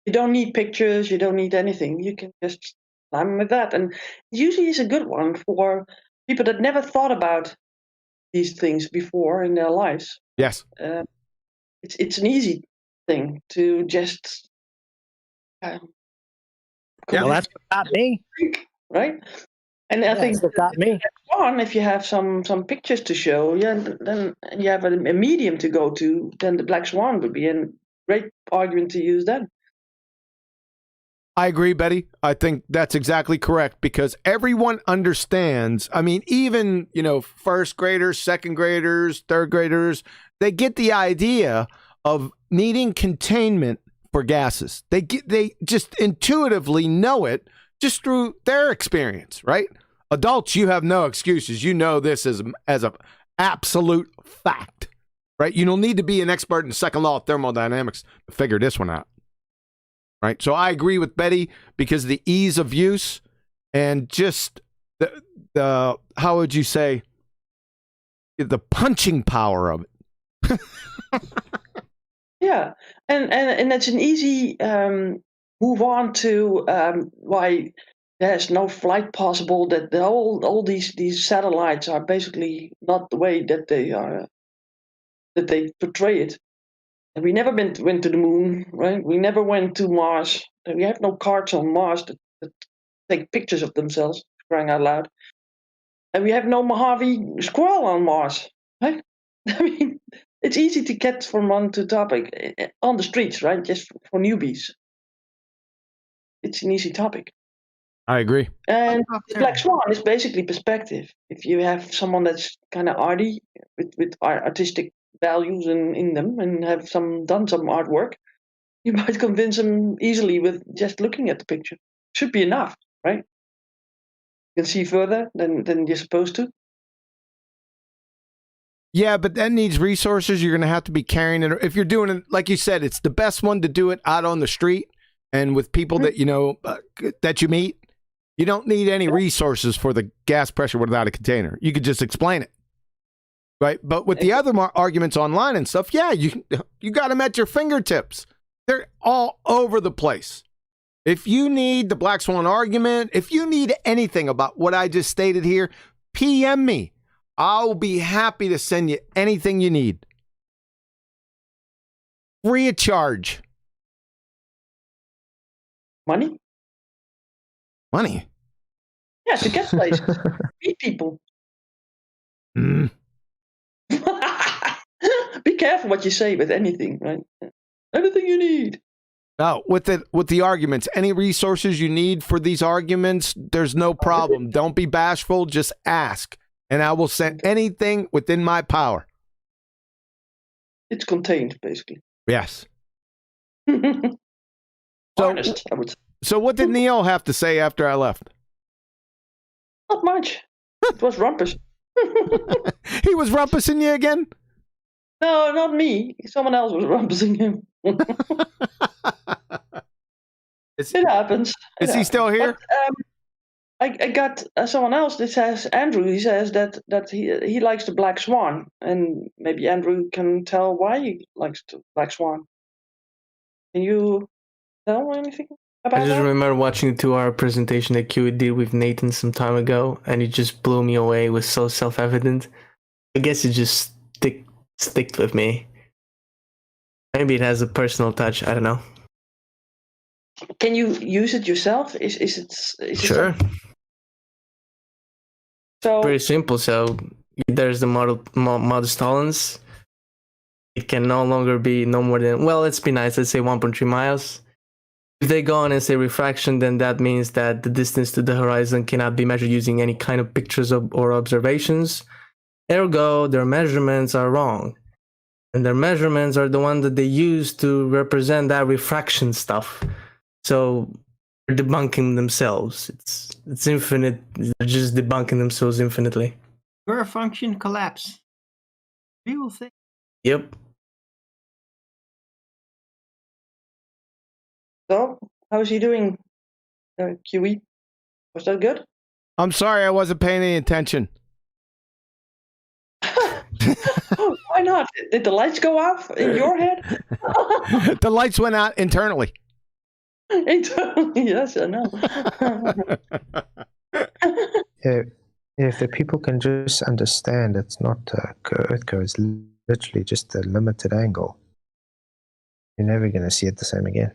E: You don't need pictures. You don't need anything. You can just climb with that. And usually it's a good one for people that never thought about these things before in their lives.
A: Yes.
E: It's an easy thing to just
B: Well, that's what got me.
E: right? And I think
B: That's what got me.
E: on if you have some pictures to show, then you have a medium to go to, then the black swan would be a great argument to use then.
A: I agree, Betty. I think that's exactly correct because everyone understands. I mean, even, first graders, second graders, third graders, they get the idea of needing containment for gases. They just intuitively know it just through their experience, right? Adults, you have no excuses. You know this as an absolute fact, right? You don't need to be an expert in the second law of thermodynamics to figure this one out, right? So I agree with Betty because of the ease of use and just the how would you say, the punching power of it.
E: Yeah, and it's an easy move on to why there's no flight possible. That all these satellites are basically not the way that they portray it. And we never went to the moon, right? We never went to Mars. And we have no carts on Mars that take pictures of themselves, crying out loud. And we have no Mojave squirrel on Mars, right? I mean, it's easy to get from one to topic on the streets, right? Just for newbies. It's an easy topic.
A: I agree.
E: And the black swan is basically perspective. If you have someone that's kind of arty with artistic values in them and have done some artwork, you might convince them easily with just looking at the picture. Should be enough, right? You can see further than you're supposed to.
A: Yeah, but that needs resources. You're going to have to be carrying it. If you're doing it, like you said, it's the best one to do it out on the street and with people that that you meet. You don't need any resources for the gas pressure without a container. You could just explain it, right? But with the other arguments online and stuff, yeah, you got them at your fingertips. They're all over the place. If you need the Black Swan argument, if you need anything about what I just stated here, PM me. I'll be happy to send you anything you need. free of charge.
E: Money?
A: Money.
E: Yeah, to get places. Meet people.
A: Mm.
E: Be careful what you say with anything, right? Anything you need.
A: No, with the arguments, any resources you need for these arguments, there's no problem. Don't be bashful. Just ask, and I will send anything within my power.
E: It's contained, basically.
A: Yes.
E: Honest, I would say.
A: So what did Neil have to say after I left?
E: Not much. It was rumpus.
A: He was rumpusing you again?
E: No, not me. Someone else was rumpusing him. It happens.
A: Is he still here?
E: But, I got someone else that says, Andrew, he says that he likes the Black Swan. And maybe Andrew can tell why he likes the Black Swan. Can you tell anything about
H: I just
E: that?
H: remember watching the 2-hour presentation that Q did with Nathan some time ago, and it just blew me away. It was so self-evident. I guess it just sticked with me. Maybe it has a personal touch. I don't know.
E: Can you use it yourself? Is it
H: Sure.
E: So
H: Pretty simple. So there's the modest tolerance. It can no longer be no more than, well, let's be nice, let's say 1.3 miles. If they go on and say refraction, then that means that the distance to the horizon cannot be measured using any kind of pictures or observations. Ergo, their measurements are wrong. And their measurements are the one that they use to represent that refraction stuff. So they're debunking themselves. It's infinite. They're just debunking themselves infinitely.
F: Your function collapse. Real thing.
H: Yep.
E: So, how's he doing, QE? Was that good?
A: I'm sorry, I wasn't paying any attention.
E: Why not? Did the lights go off in your head?
A: The lights went out internally.
E: Yes, I know.
C: If the people can just understand it's not a Earth goes literally just a limited angle, you're never going to see it the same again.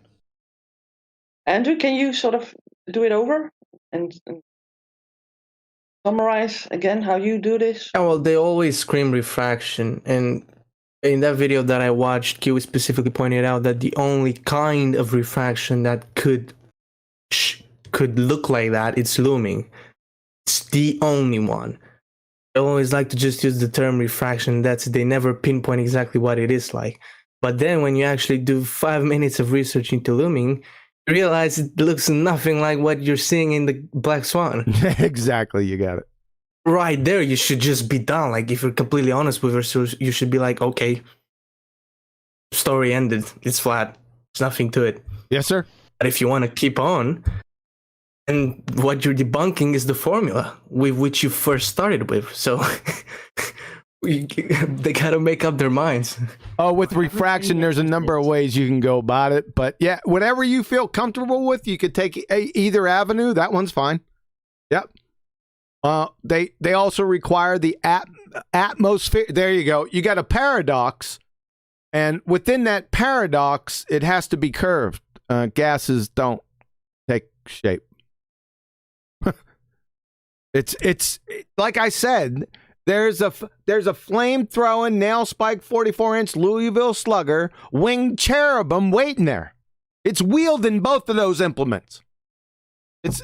E: Andrew, can you sort of do it over and summarize again how you do this?
H: Yeah, well, they always scream refraction, and in that video that I watched, Q specifically pointed out that the only kind of refraction that could look like that, it's looming. It's the only one. I always like to just use the term refraction. They never pinpoint exactly what it is like. But then when you actually do 5 minutes of research into looming, you realize it looks nothing like what you're seeing in the Black Swan.
A: Exactly, you got it.
H: Right there, you should just be done. Like, if you're completely honest with yourself, you should be like, okay, story ended. It's flat. There's nothing to it.
A: Yes, sir.
H: But if you want to keep on, and what you're debunking is the formula with which you first started with. So they got to make up their minds.
A: Oh, with refraction, there's a number of ways you can go about it. But yeah, whatever you feel comfortable with, you could take either avenue. That one's fine. Yep. They also require the atmosphere. There you go. You got a paradox. And within that paradox, it has to be curved. Gases don't take shape. It's like I said, there's a flame throwing nail spike 44-inch Louisville Slugger winged cherubim waiting there. It's wielding both of those implements. It's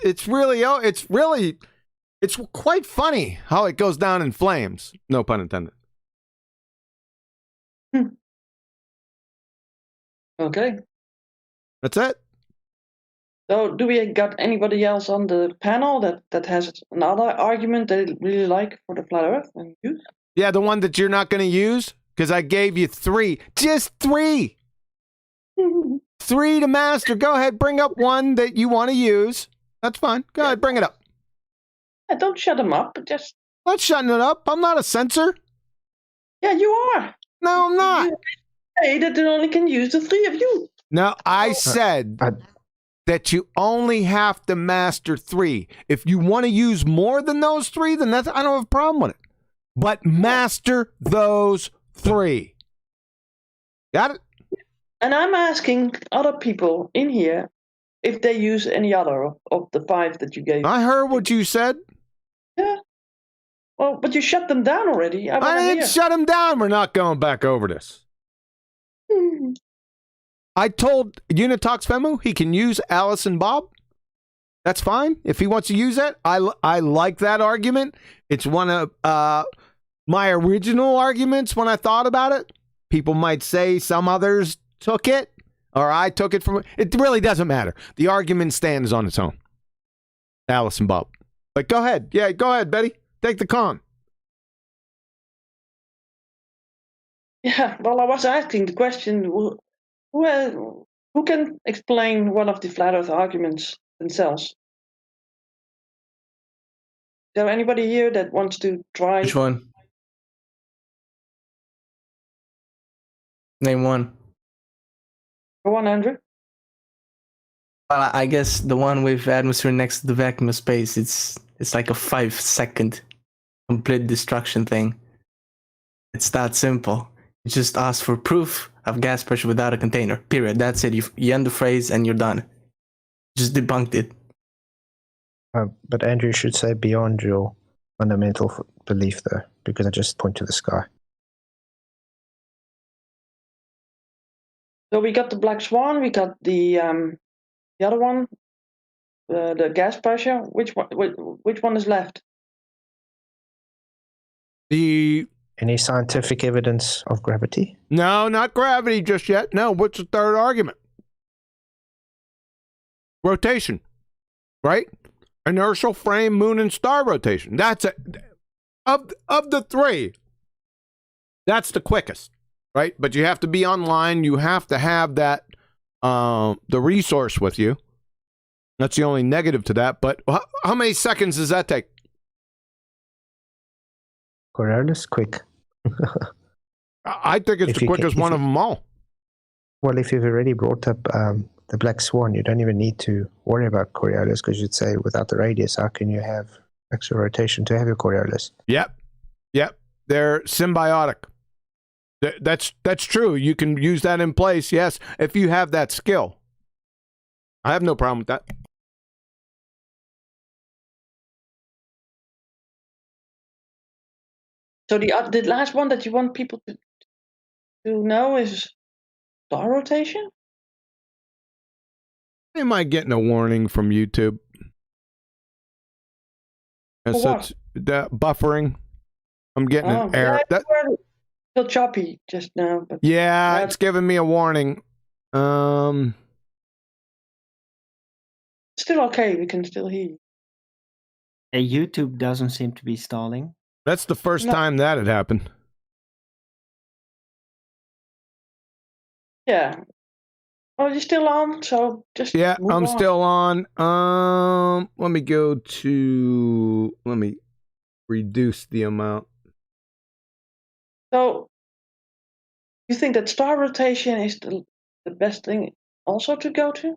A: quite funny how it goes down in flames. No pun intended.
E: Okay.
A: That's it.
E: So, do we got anybody else on the panel that has another argument they really like for the flat Earth and use?
A: Yeah, the one that you're not going to use, because I gave you 3. Just 3. 3 to master. Go ahead, bring up one that you want to use. That's fine. Go ahead, bring it up.
E: Yeah, don't shut them up. Just
A: Not shutting it up. I'm not a censor.
E: yeah, you are.
A: No, I'm not.
E: You say that they only can use the 3 of you.
A: No, I said that you only have to master 3. If you want to use more than those 3, then I don't have a problem with it. But master those 3. Got it?
E: And I'm asking other people in here if they use any other of the 5 that you gave.
A: I heard what you said.
E: Yeah. Well, but you shut them down already.
A: I didn't
E: hear.
A: shut him down. We're not going back over this. I told Unitox Femu he can use Alice and Bob. That's fine. If he wants to use that, I like that argument. It's one of my original arguments when I thought about it. People might say some others took it, or I took it from... It really doesn't matter. The argument stands on its own. Alice and Bob. But go ahead. Yeah, go ahead, Betty. Take the con.
E: Yeah, well, I was asking the question, who can explain one of the flat earth arguments themselves? Is there anybody here that wants to try?
H: Which one? Name one.
E: Go on, Andrew.
H: Well, I guess the one with atmosphere next to the vacuum of space, it's like a 5-second complete destruction thing. It's that simple. You just ask for proof of gas pressure without a container. Period. That's it. You end the phrase and you're done. Just debunked it.
C: But Andrew should say beyond your fundamental belief, though, because I just point to the sky.
E: So we got the black swan. We got the other one, the gas pressure. Which one is left?
C: Any scientific evidence of gravity?
A: No, not gravity just yet. No, what's the third argument? Rotation, right? Inertial frame, moon, and star rotation. That's it. Of the 3, that's the quickest, right? But you have to be online. You have to have that, the resource with you. That's the only negative to that. But how many seconds does that take?
C: Coriolis, quick.
A: I think it's the quickest one of them all.
C: Well, if you've already brought up the black swan, you don't even need to worry about Coriolis, because you'd say without the radius, how can you have extra rotation to have your Coriolis?
A: Yep. They're symbiotic. That's true. You can use that in place, yes, if you have that skill. I have no problem with that.
E: So the last one that you want people to know is star rotation?
A: Am I getting a warning from YouTube? As such, the buffering. I'm getting an error.
E: Yeah, still choppy just now. But
A: yeah, it's giving me a warning.
E: Still okay. We can still hear you.
F: YouTube doesn't seem to be stalling.
A: That's the first time that had happened.
E: Yeah. Oh, you're still on, so just
A: yeah,
E: move
A: I'm
E: on.
A: still on. Let me reduce the amount.
E: So you think that star rotation is the best thing also to go to?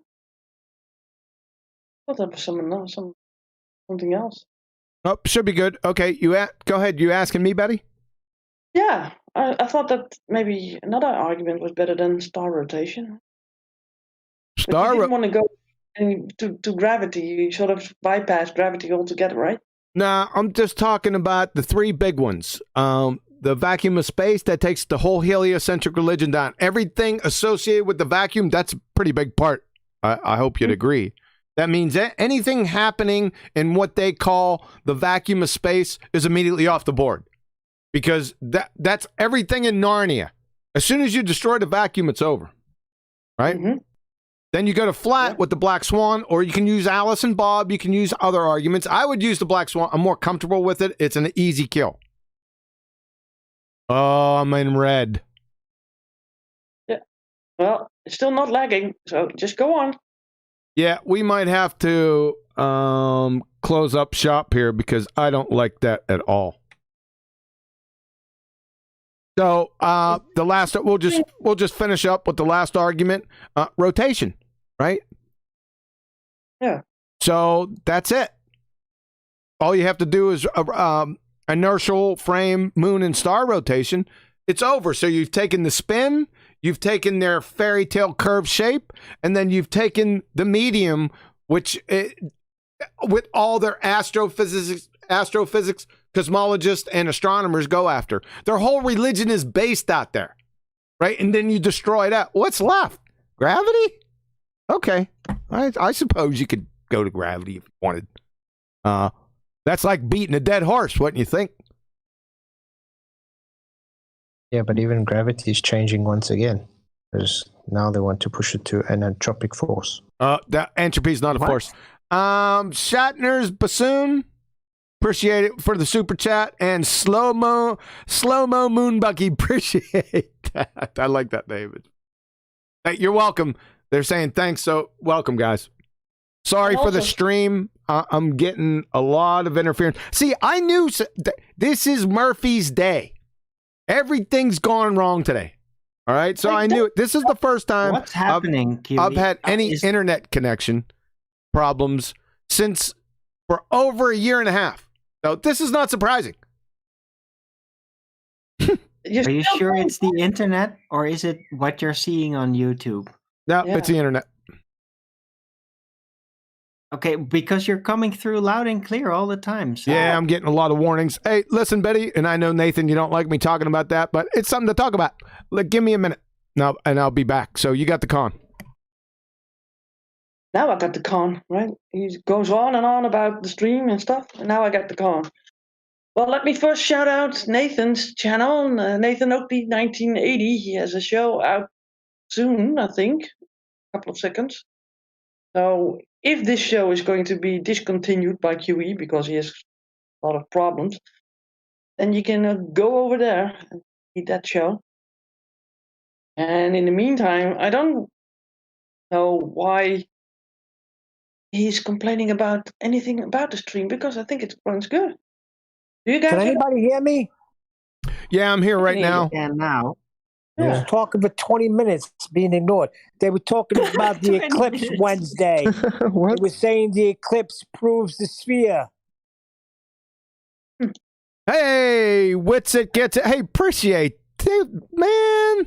E: I thought that was something else.
A: Oh, should be good. Okay, go ahead. You asking me, Betty?
E: Yeah, I thought that maybe another argument was better than star rotation. But you didn't want to go to gravity. You sort of bypass gravity altogether, right?
A: Nah, I'm just talking about the 3 big ones. The vacuum of space, that takes the whole heliocentric religion down. Everything associated with the vacuum, that's a pretty big part. I hope you'd agree. That means anything happening in what they call the vacuum of space is immediately off the board. Because that's everything in Narnia. As soon as you destroy the vacuum, it's over. Right?
E: Mm-hmm.
A: Then you go to flat with the black swan, or you can use Alice and Bob. You can use other arguments. I would use the black swan. I'm more comfortable with it. It's an easy kill. Oh, I'm in red.
E: Yeah. Well, it's still not lagging, so just go on.
A: Yeah, we might have to close up shop here because I don't like that at all. So the last, we'll just finish up with the last argument, rotation, right?
E: Yeah.
A: So that's it. All you have to do is inertial frame, moon and star rotation. It's over. So you've taken the spin, You've taken their fairy tale curve shape, and then you've taken the medium, which with all their astrophysics, cosmologists, and astronomers go after. Their whole religion is based out there, right? And then you destroy that. What's left? Gravity? Okay. I suppose you could go to gravity if you wanted. That's like beating a dead horse, wouldn't you think?
C: Yeah, but even gravity is changing once again. Because now they want to push it to an entropic force.
A: That entropy is not a force. Shatner's bassoon. Appreciate it for the super chat. And slow-mo Moonbucky. Appreciate that. I like that, David. Hey, you're welcome. They're saying thanks, so welcome, guys. Sorry for the stream. I'm getting a lot of interference. See, I knew this is Murphy's day. Everything's gone wrong today. All right, so I knew it. This is the first time
F: What's happening,
A: I've had any internet connection problems since for over a year and a half. So this is not surprising.
F: Are you sure it's the internet, or is it what you're seeing on YouTube?
A: No, it's the internet.
F: Okay, because you're coming through loud and clear all the time. So.
A: Yeah, I'm getting a lot of warnings. Hey, listen, Betty, and I know, Nathan, you don't like me talking about that, but it's something to talk about. Like, give me a minute, and I'll be back. So you got the con.
E: Now I got the con, right? He goes on and on about the stream and stuff, and now I got the con. Well, let me first shout out Nathan's channel, Nathan Oakley 1980. He has a show out soon, I think, a couple of seconds. So if this show is going to be discontinued by QE because he has a lot of problems, then you can go over there and see that show. And in the meantime, I don't know why he's complaining about anything about the stream, because I think it runs good. Do you guys?
B: Can anybody hear me?
A: Yeah, I'm here right now.
F: And now.
B: I was talking for 20 minutes, being ignored. They were talking about the eclipse Wednesday. They were saying the eclipse proves the sphere.
A: Hey, what's it gets it? Hey, appreciate it, man.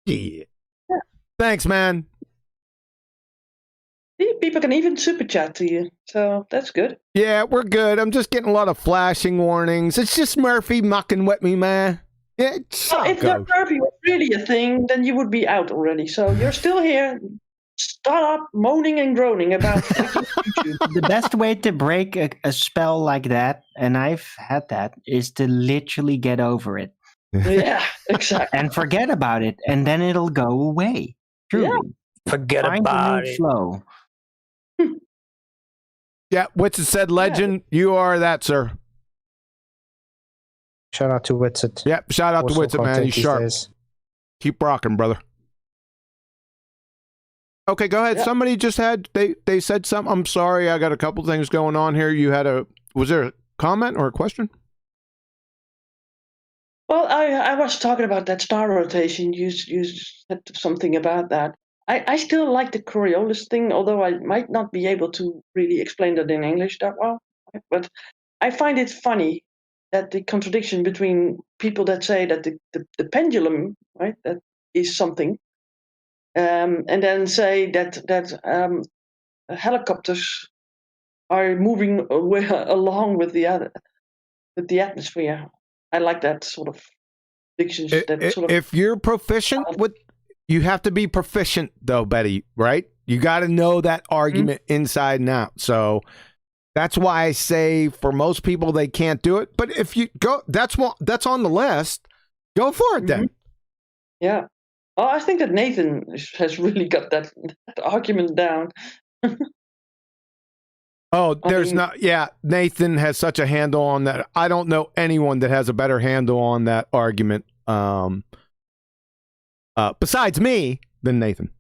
A: Yeah. Thanks, man.
E: People can even super chat to you, so that's good.
A: Yeah, we're good. I'm just getting a lot of flashing warnings. It's just Murphy mucking with me, man. Yeah,
E: if that Murphy was really a thing, then you would be out already. So you're still here. Stop moaning and groaning about YouTube.
F: The best way to break a spell like that, and I've had that, is to literally get over it.
E: Yeah, exactly.
F: And forget about it, and then it'll go away. Truly.
E: Yeah.
B: Forget
F: Find
B: about
F: a new
B: it.
F: flow.
A: Yeah, what's it said, legend? You are that, sir.
C: Shout out to Witsit.
A: Yep, shout out to Witsit, man. He's sharp. Keep rocking, brother. Okay, go ahead.
E: Yeah.
A: Somebody just had, they said something. I'm sorry, I got a couple things going on here. You had was there a comment or a question?
E: Well, I was talking about that star rotation. You said something about that. I still like the Coriolis thing, although I might not be able to really explain that in English that well. But I find it funny that the contradiction between people that say that the pendulum, right, that is something, and then say that helicopters are moving along with the atmosphere. I like that sort of predictions.
A: If you're proficient with, you have to be proficient though, Betty, right? You got to know that argument inside and out. So that's why I say for most people they can't do it. But if you go, that's on the list. Go for it then.
E: Yeah. Well, I think that Nathan has really got that argument down.
A: Oh, Nathan has such a handle on that. I don't know anyone that has a better handle on that argument besides me than Nathan.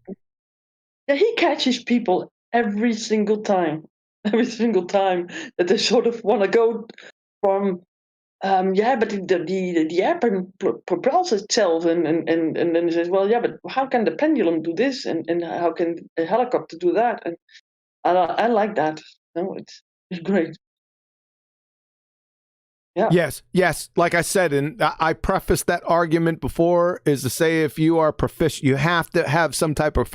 E: Yeah, he catches people every single time that they sort of want to go from but the air propels itself, and then he says, well, yeah, but how can the pendulum do this, and how can a helicopter do that? And I like that. No, it's great.
A: Yes. Like I said, and I prefaced that argument before, is to say if you are proficient, you have to have some type of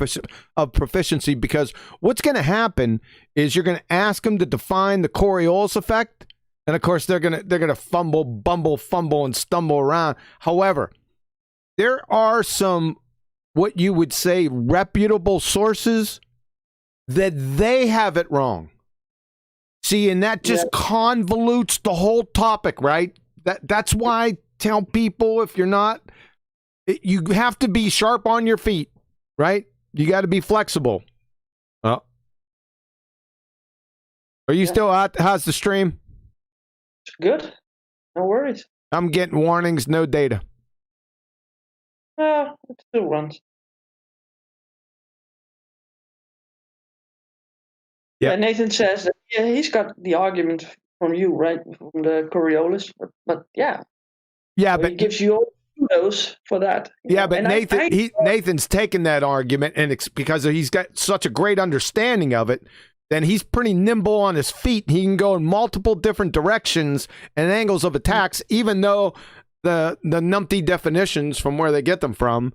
A: proficiency, because what's going to happen is you're going to ask them to define the Coriolis effect, and of course they're gonna fumble, and stumble around. However, there are some what you would say reputable sources that they have it wrong. See, and that just convolutes the whole topic, right? That's why I tell people, if you're not, you have to be sharp on your feet, right? You got to be flexible. Oh. Are you still out? How's the stream?
E: Good. No worries.
A: I'm getting warnings, no data.
E: It still runs.
A: Yep.
E: Yeah, Nathan says that he's got the argument from you, right? From the Coriolis. But yeah.
A: Yeah,
E: so
A: but
E: he gives you all kudos for that.
A: Yeah, but
E: and
A: Nathan's taken that argument, and it's because he's got such a great understanding of it, then he's pretty nimble on his feet. He can go in multiple different directions and angles of attacks, even though the numpty definitions from where they get them from,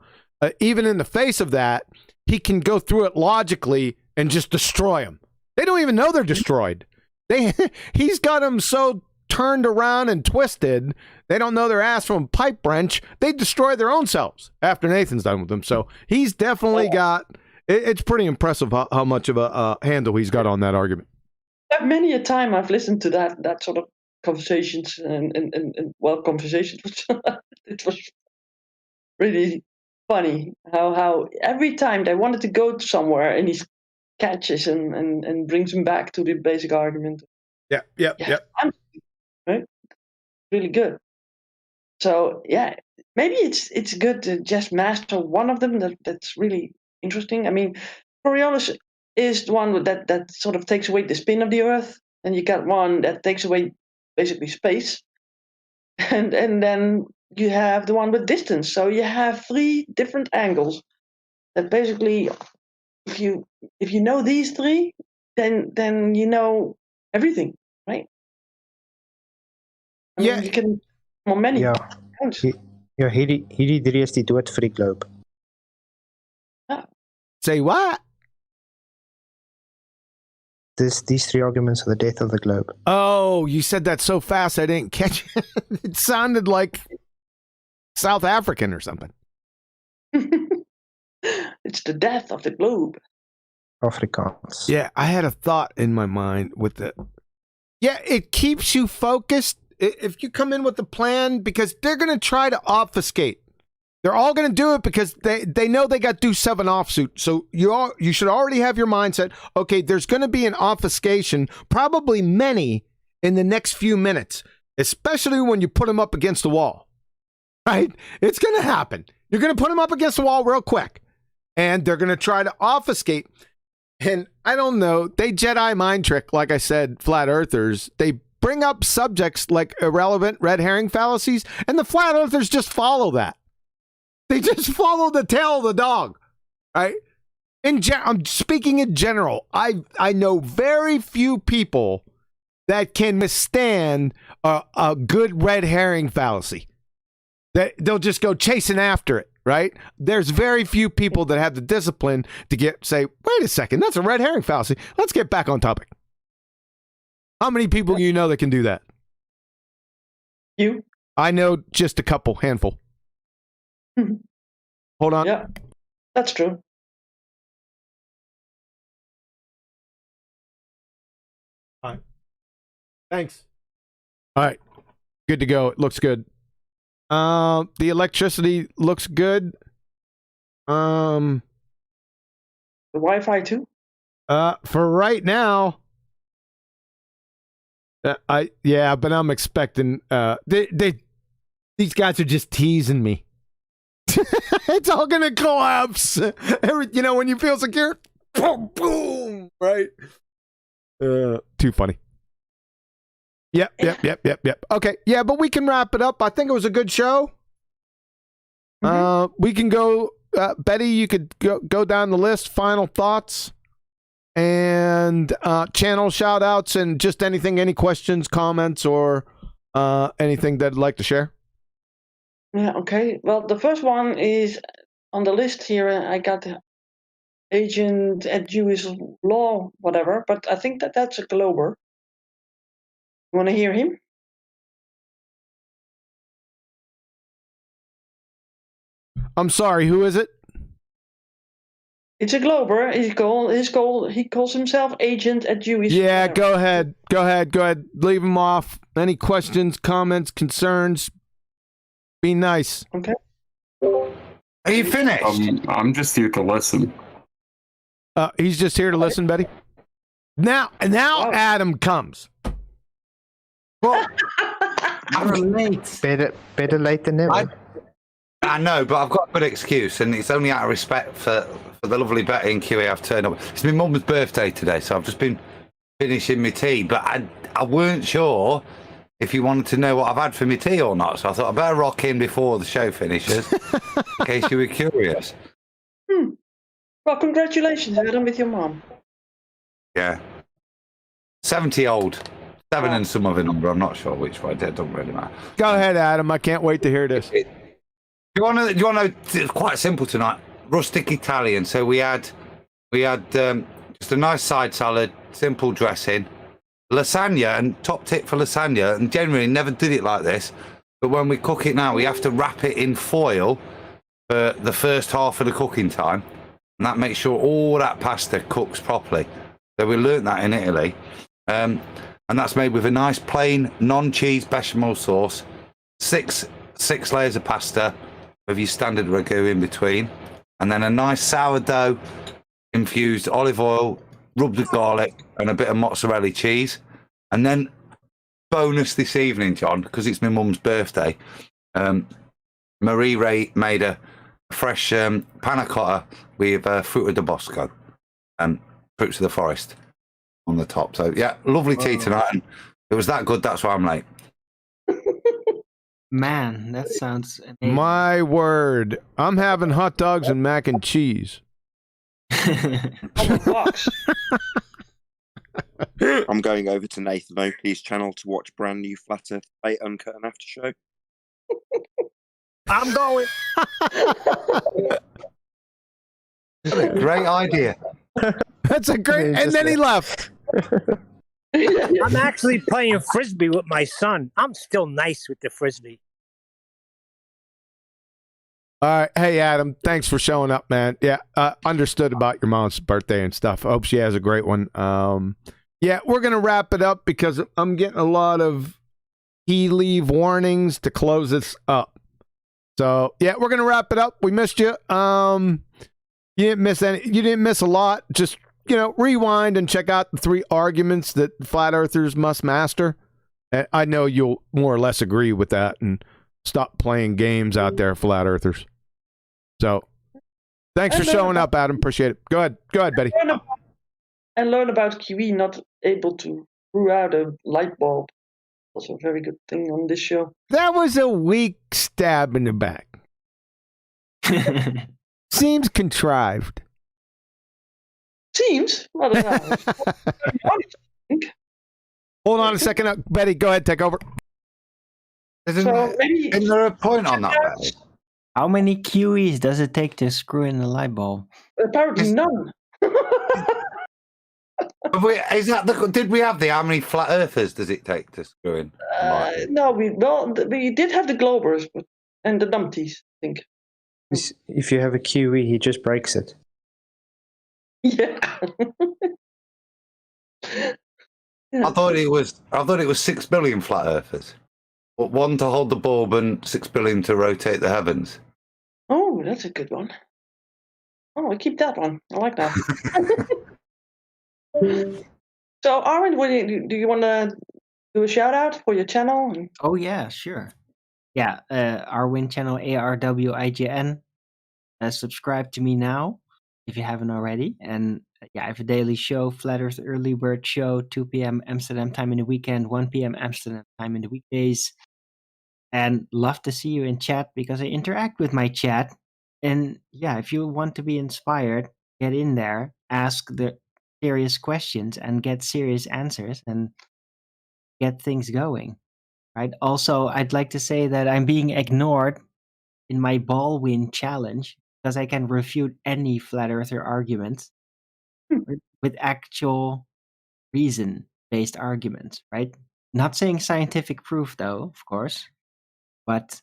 A: even in the face of that, he can go through it logically and just destroy them. They don't even know they're destroyed. He's got them so turned around and twisted, they don't know their ass from a pipe wrench. They destroy their own selves after Nathan's done with them. So he's definitely got, it's pretty impressive how much of a handle he's got on that argument.
E: Many a time I've listened to that sort of conversations and conversations. It was really funny how every time they wanted to go to somewhere and he catches and brings him back to the basic argument.
A: Yeah.
E: Right? Really good. So yeah, maybe it's good to just master one of them. That's really interesting. I mean, Coriolis is the one that sort of takes away the spin of the Earth, and you got one that takes away basically space, and then you have the one with distance. So you have 3 different angles that basically, if you know these 3, then you know everything, right? I mean, you can many.
C: Ja, hierdie is die dood vir die globe.
A: Say what?
C: These 3 arguments are the death of the globe.
A: Oh, you said that so fast I didn't catch it. It sounded like South African or something.
E: It's the death of the globe.
C: Afrikaans.
A: Yeah, I had a thought in my mind with it. Yeah, it keeps you focused if you come in with a plan, because they're going to try to obfuscate. They're all going to do it because they know they got do 7 offsuit. So you should already have your mindset, okay, there's going to be an obfuscation, probably many in the next few minutes, especially when you put them up against the wall, right? It's going to happen. You're going to put them up against the wall real quick, and they're going to try to obfuscate. And I don't know, they Jedi mind trick, like I said, flat earthers. They bring up subjects like irrelevant red herring fallacies, and the flat earthers just follow that. They just follow the tail of the dog, right? I'm speaking in general. I know very few people that can withstand a good red herring fallacy. They'll just go chasing after it, right? There's very few people that have the discipline to say, wait a second, that's a red herring fallacy. Let's get back on topic. How many people do you know that can do that?
E: You?
A: I know just a couple, handful. Hold on.
E: Yeah, that's true.
A: All right. Thanks. All right. Good to go. It looks good. The electricity looks good.
E: The Wi-Fi too?
A: For right now. But I'm expecting these guys are just teasing me. It's all gonna collapse. When you feel secure, boom, boom, right? Too funny. Yep. Okay, yeah, but we can wrap it up. I think it was a good show. We can go, Betty. You could go down the list. Final thoughts and channel shout outs and just anything, any questions, comments, or Anything that'd like to share?
E: Yeah, okay. Well, the first one is on the list here. I got agent at Jewish law, whatever, but I think that's a Glober. You want to hear him?
A: I'm sorry, who is it?
E: It's a Glober. He calls himself agent at Jewish.
A: Yeah,
E: whatever.
A: go ahead. Leave him off. Any questions, comments, concerns? Be nice.
E: Okay.
I: Are you finished?
J: I'm just here to listen.
A: He's just here to listen, Betty. Now
E: Wow.
A: Adam comes.
I: Well,
F: I'm late.
C: Better late than never.
I: I know, but I've got a good excuse, and it's only out of respect for the lovely Betty and QE I've turned up. It's my mum's birthday today, so I've just been finishing my tea, but I weren't sure if you wanted to know what I've had for my tea or not, so I thought I'd better rock in before the show finishes, in case you were curious.
E: Well, congratulations, Adam, with your mom.
I: Yeah. 70 old. 7 and some other number, I'm not sure which one, it doesn't really matter.
A: Go ahead, Adam. I can't wait to hear this.
I: Do you want to know? It's quite simple tonight. Rustic Italian. So we had just a nice side salad, simple dressing, lasagna, and top tip for lasagna. And generally never did it like this, but when we cook it now, we have to wrap it in foil for the first half of the cooking time, and that makes sure all that pasta cooks properly. So we learnt that in Italy, and that's made with a nice plain non-cheese bechamel sauce, six layers of pasta with your standard ragu in between, and then a nice sourdough infused olive oil, rubbed with garlic and a bit of mozzarella cheese. And then bonus this evening, John, because it's my mum's birthday, Marie Ray made a fresh panna cotta with fruit de bosco and fruits of the forest on the top. So yeah, lovely tea tonight, and it was that good, that's why I'm late.
F: Man, that sounds amazing.
A: My word. I'm having hot dogs and mac and cheese.
K: I'm going over to Nathan Oakley's channel to watch brand new Flat Earth Debate Uncut and After Show.
B: I'm going.
I: Great idea.
A: That's a great. And then he left.
B: I'm actually playing frisbee with my son. I'm still nice with the frisbee.
A: All right. Hey, Adam, thanks for showing up, man. Yeah, understood about your mom's birthday and stuff. I hope she has a great one. Yeah, we're going to wrap it up because I'm getting a lot of leave warnings to close this up. So, yeah, we're going to wrap it up. We missed you. You didn't miss any. You didn't miss a lot. Just, rewind and check out the 3 arguments that flat earthers must master. I know you'll more or less agree with that and stop playing games out there, flat earthers. So, thanks for showing up, Adam. Appreciate it. Go ahead, Betty.
E: And learn about QE not able to brew out a light bulb. Also a very good thing on this show.
A: That was a weak stab in the back. Seems contrived.
E: Seems. I don't know.
A: Hold on a second. Betty, go ahead. Take over.
I: Isn't there a point on that, Betty?
F: How many QEs does it take to screw in the light bulb?
E: Apparently none.
I: Did we have how many flat earthers does it take to screw in?
E: No, we did have the Globers and the numpties, I think.
C: If you have a QE, he just breaks it.
E: Yeah.
I: I thought it was 6 billion flat earthers, but 1 to hold the bulb and 6 billion to rotate the heavens.
E: Oh, that's a good one. Oh, I keep that one. I like that. So, Armin, do you want to do a shout out for your channel?
F: Oh yeah, sure. Yeah, Arwin channel ARWIGN. Subscribe to me now if you haven't already. And yeah, I have a daily show, Flat Earth Early Bird Show, 2 p.m. Amsterdam time in the weekend, 1 p.m. Amsterdam time in the weekdays. And love to see you in chat because I interact with my chat. And yeah, if you want to be inspired, get in there, ask the serious questions and get serious answers and get things going. right? Also, I'd like to say that I'm being ignored in my ball win challenge because I can refute any flat earther argument with actual reason-based arguments, right? Not saying scientific proof, though, of course, but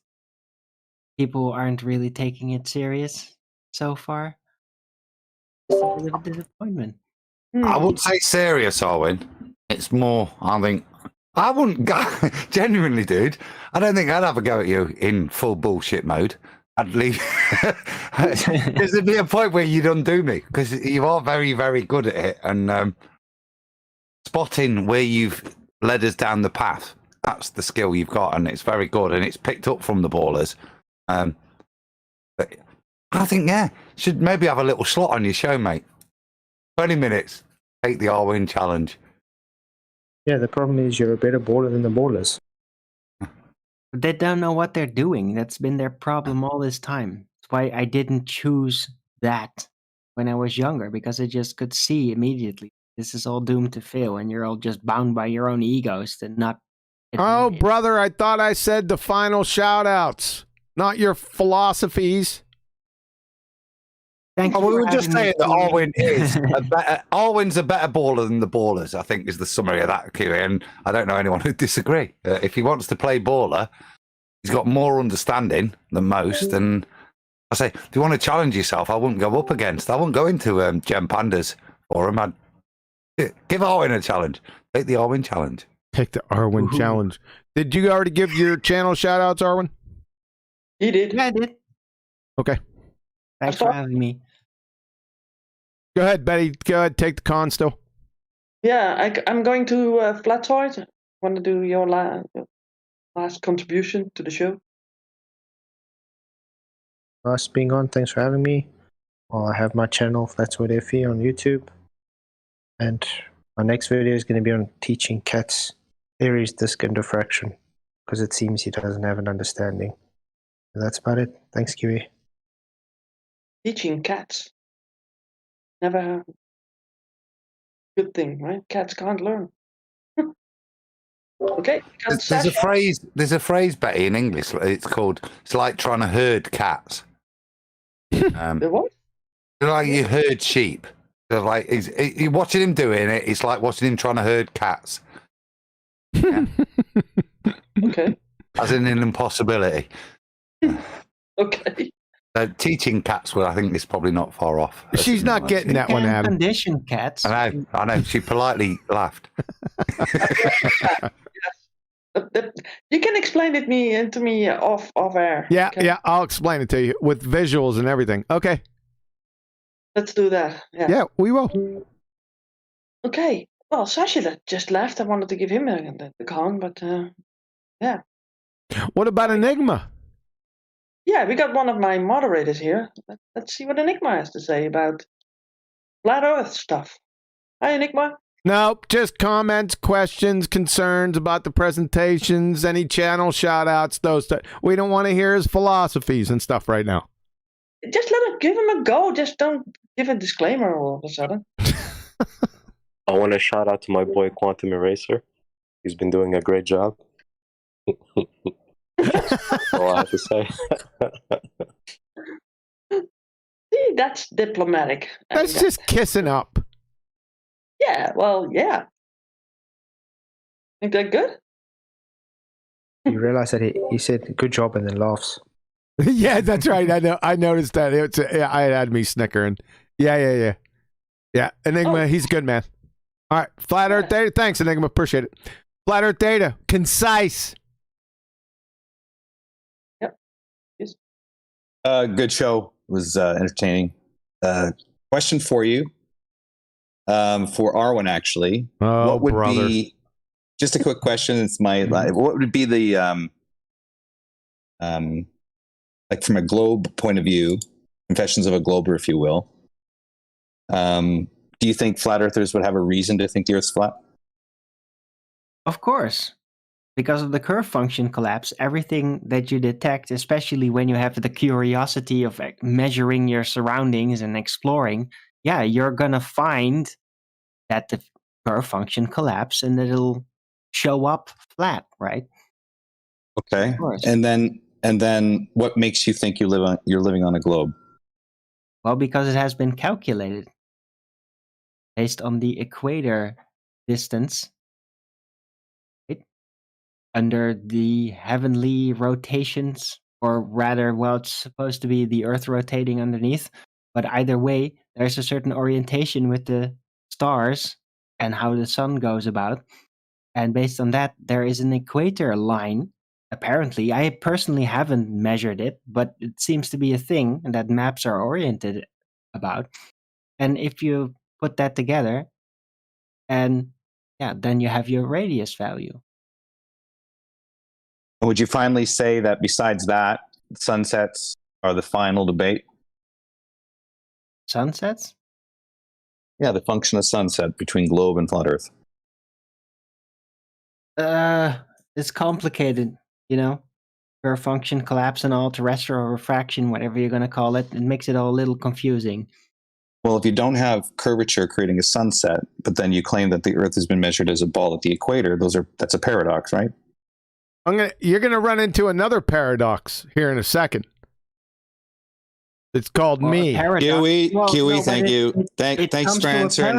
F: people aren't really taking it serious so far. It's a bit of a disappointment.
I: I wouldn't say serious, Owen. It's more, I think, I wouldn't go, genuinely, dude, I don't think I'd have a go at you in full bullshit mode. I'd leave. Because there'd be a point where you'd undo me, because you are very, very good at it. And spotting where you've led us down the path, that's the skill you've got, and it's very good, and it's picked up from the ballers. But I think, yeah, should maybe have a little slot on your show, mate. 20 minutes, take the Arwin challenge.
C: Yeah, the problem is you're a better baller than the ballers.
F: They don't know what they're doing. That's been their problem all this time. That's why I didn't choose that when I was younger, because I just could see immediately this is all doomed to fail, and you're all just bound by your own egos to not.
A: Oh, brother, I thought I said the final shout-outs, not your philosophies.
F: Thank you.
I: We were just saying that
F: Arwin
I: Arwin's a better baller than the ballers, I think, is the summary of that, QA. And I don't know anyone who'd disagree. If he wants to play baller, he's got more understanding than most. And I say, if you want to challenge yourself, I wouldn't go up against. I wouldn't go into Gem Pandas for him. I'd give Arwin a challenge. Take the Arwin challenge.
A: Take the Arwin challenge. Did you already give your channel shout-outs, Arwin?
E: He did.
F: Yeah, I did.
A: Okay.
F: Thanks for having me.
A: Go ahead, Betty. Go ahead. Take the con still.
E: Yeah, I'm going to Flatoid. Want to do your last contribution to the show?
C: Nice being on. Thanks for having me. I have my channel, Flatoid FE, on YouTube. And my next video is going to be on teaching cats theories, disk, and diffraction, because it seems he doesn't have an understanding. And that's about it. Thanks, Kiwi.
E: Teaching cats. Never good thing, right? Cats can't learn. Okay.
I: There's a phrase, Betty, in English. It's like trying to herd cats.
E: The what?
I: Like you herd sheep. So like you're watching him doing it. It's like watching him trying to herd cats. Yeah.
E: Okay.
I: As in an impossibility.
E: Okay.
I: Teaching cats, I think is probably not far off.
A: She's not getting that one, Adam.
F: Condition cats.
I: I know. She politely laughed.
E: You can explain it to me off air.
A: Yeah,
E: okay?
A: yeah. I'll explain it to you with visuals and everything. Okay.
E: Let's do that.
A: Yeah, we will.
E: Okay. Well, Sashi just left. I wanted to give him the con, but yeah.
A: What about Enigma?
E: Yeah, we got one of my moderators here. Let's see what Enigma has to say about flat Earth stuff. Hi, Enigma.
A: Nope, just comments, questions, concerns about the presentations, any channel shout-outs, those stuff. We don't want to hear his philosophies and stuff right now.
E: Just give him a go. Just don't give a disclaimer all of a sudden.
L: I want to shout out to my boy Quantum Eraser. He's been doing a great job. That's all I have to say.
E: See, that's diplomatic.
A: That's just kissing up.
E: Yeah, well, yeah. Ain't that good?
C: You realize that he said good job and then laughs.
A: Yeah, that's right. I know. I noticed that. It had me snickering. Yeah. Enigma, he's a good man. All right, Flat Earth Data. Thanks, Enigma. Appreciate it. Flat Earth Data, concise.
E: Yep. Yes.
M: Good show. It was entertaining. Question for you, for Arwin, actually.
A: Oh,
M: what would
A: brother.
M: be just a quick question? It's my what would be the like from a globe point of view, confessions of a glober, if you will. Do you think flat earthers would have a reason to think the Earth's flat?
F: Of course. Because of the curve function collapse, everything that you detect, especially when you have the curiosity of measuring your surroundings and exploring, yeah, you're going to find that the curve function collapse and it'll show up flat, right?
M: Okay.
F: Of course.
M: And then what makes you think you're living on a globe?
F: Well, because it has been calculated based on the equator distance, right? Under the heavenly rotations, or rather, well, it's supposed to be the Earth rotating underneath. But either way, there's a certain orientation with the stars and how the sun goes about. And based on that, there is an equator line. Apparently, I personally haven't measured it, but it seems to be a thing that maps are oriented about. And if you put that together, and yeah, then you have your radius value.
M: Would you finally say that besides that, sunsets are the final debate?
F: Sunsets?
M: Yeah, the function of sunset between globe and flat Earth.
F: It's complicated, you know. Per function, collapse, and all terrestrial refraction, whatever you're going to call it. It makes it all a little confusing.
M: Well, if you don't have curvature creating a sunset, but then you claim that the Earth has been measured as a ball at the equator, that's a paradox, right?
A: You're gonna run into another paradox here in a second. It's called me.
M: Kiwi, thank you. Thanks for answering.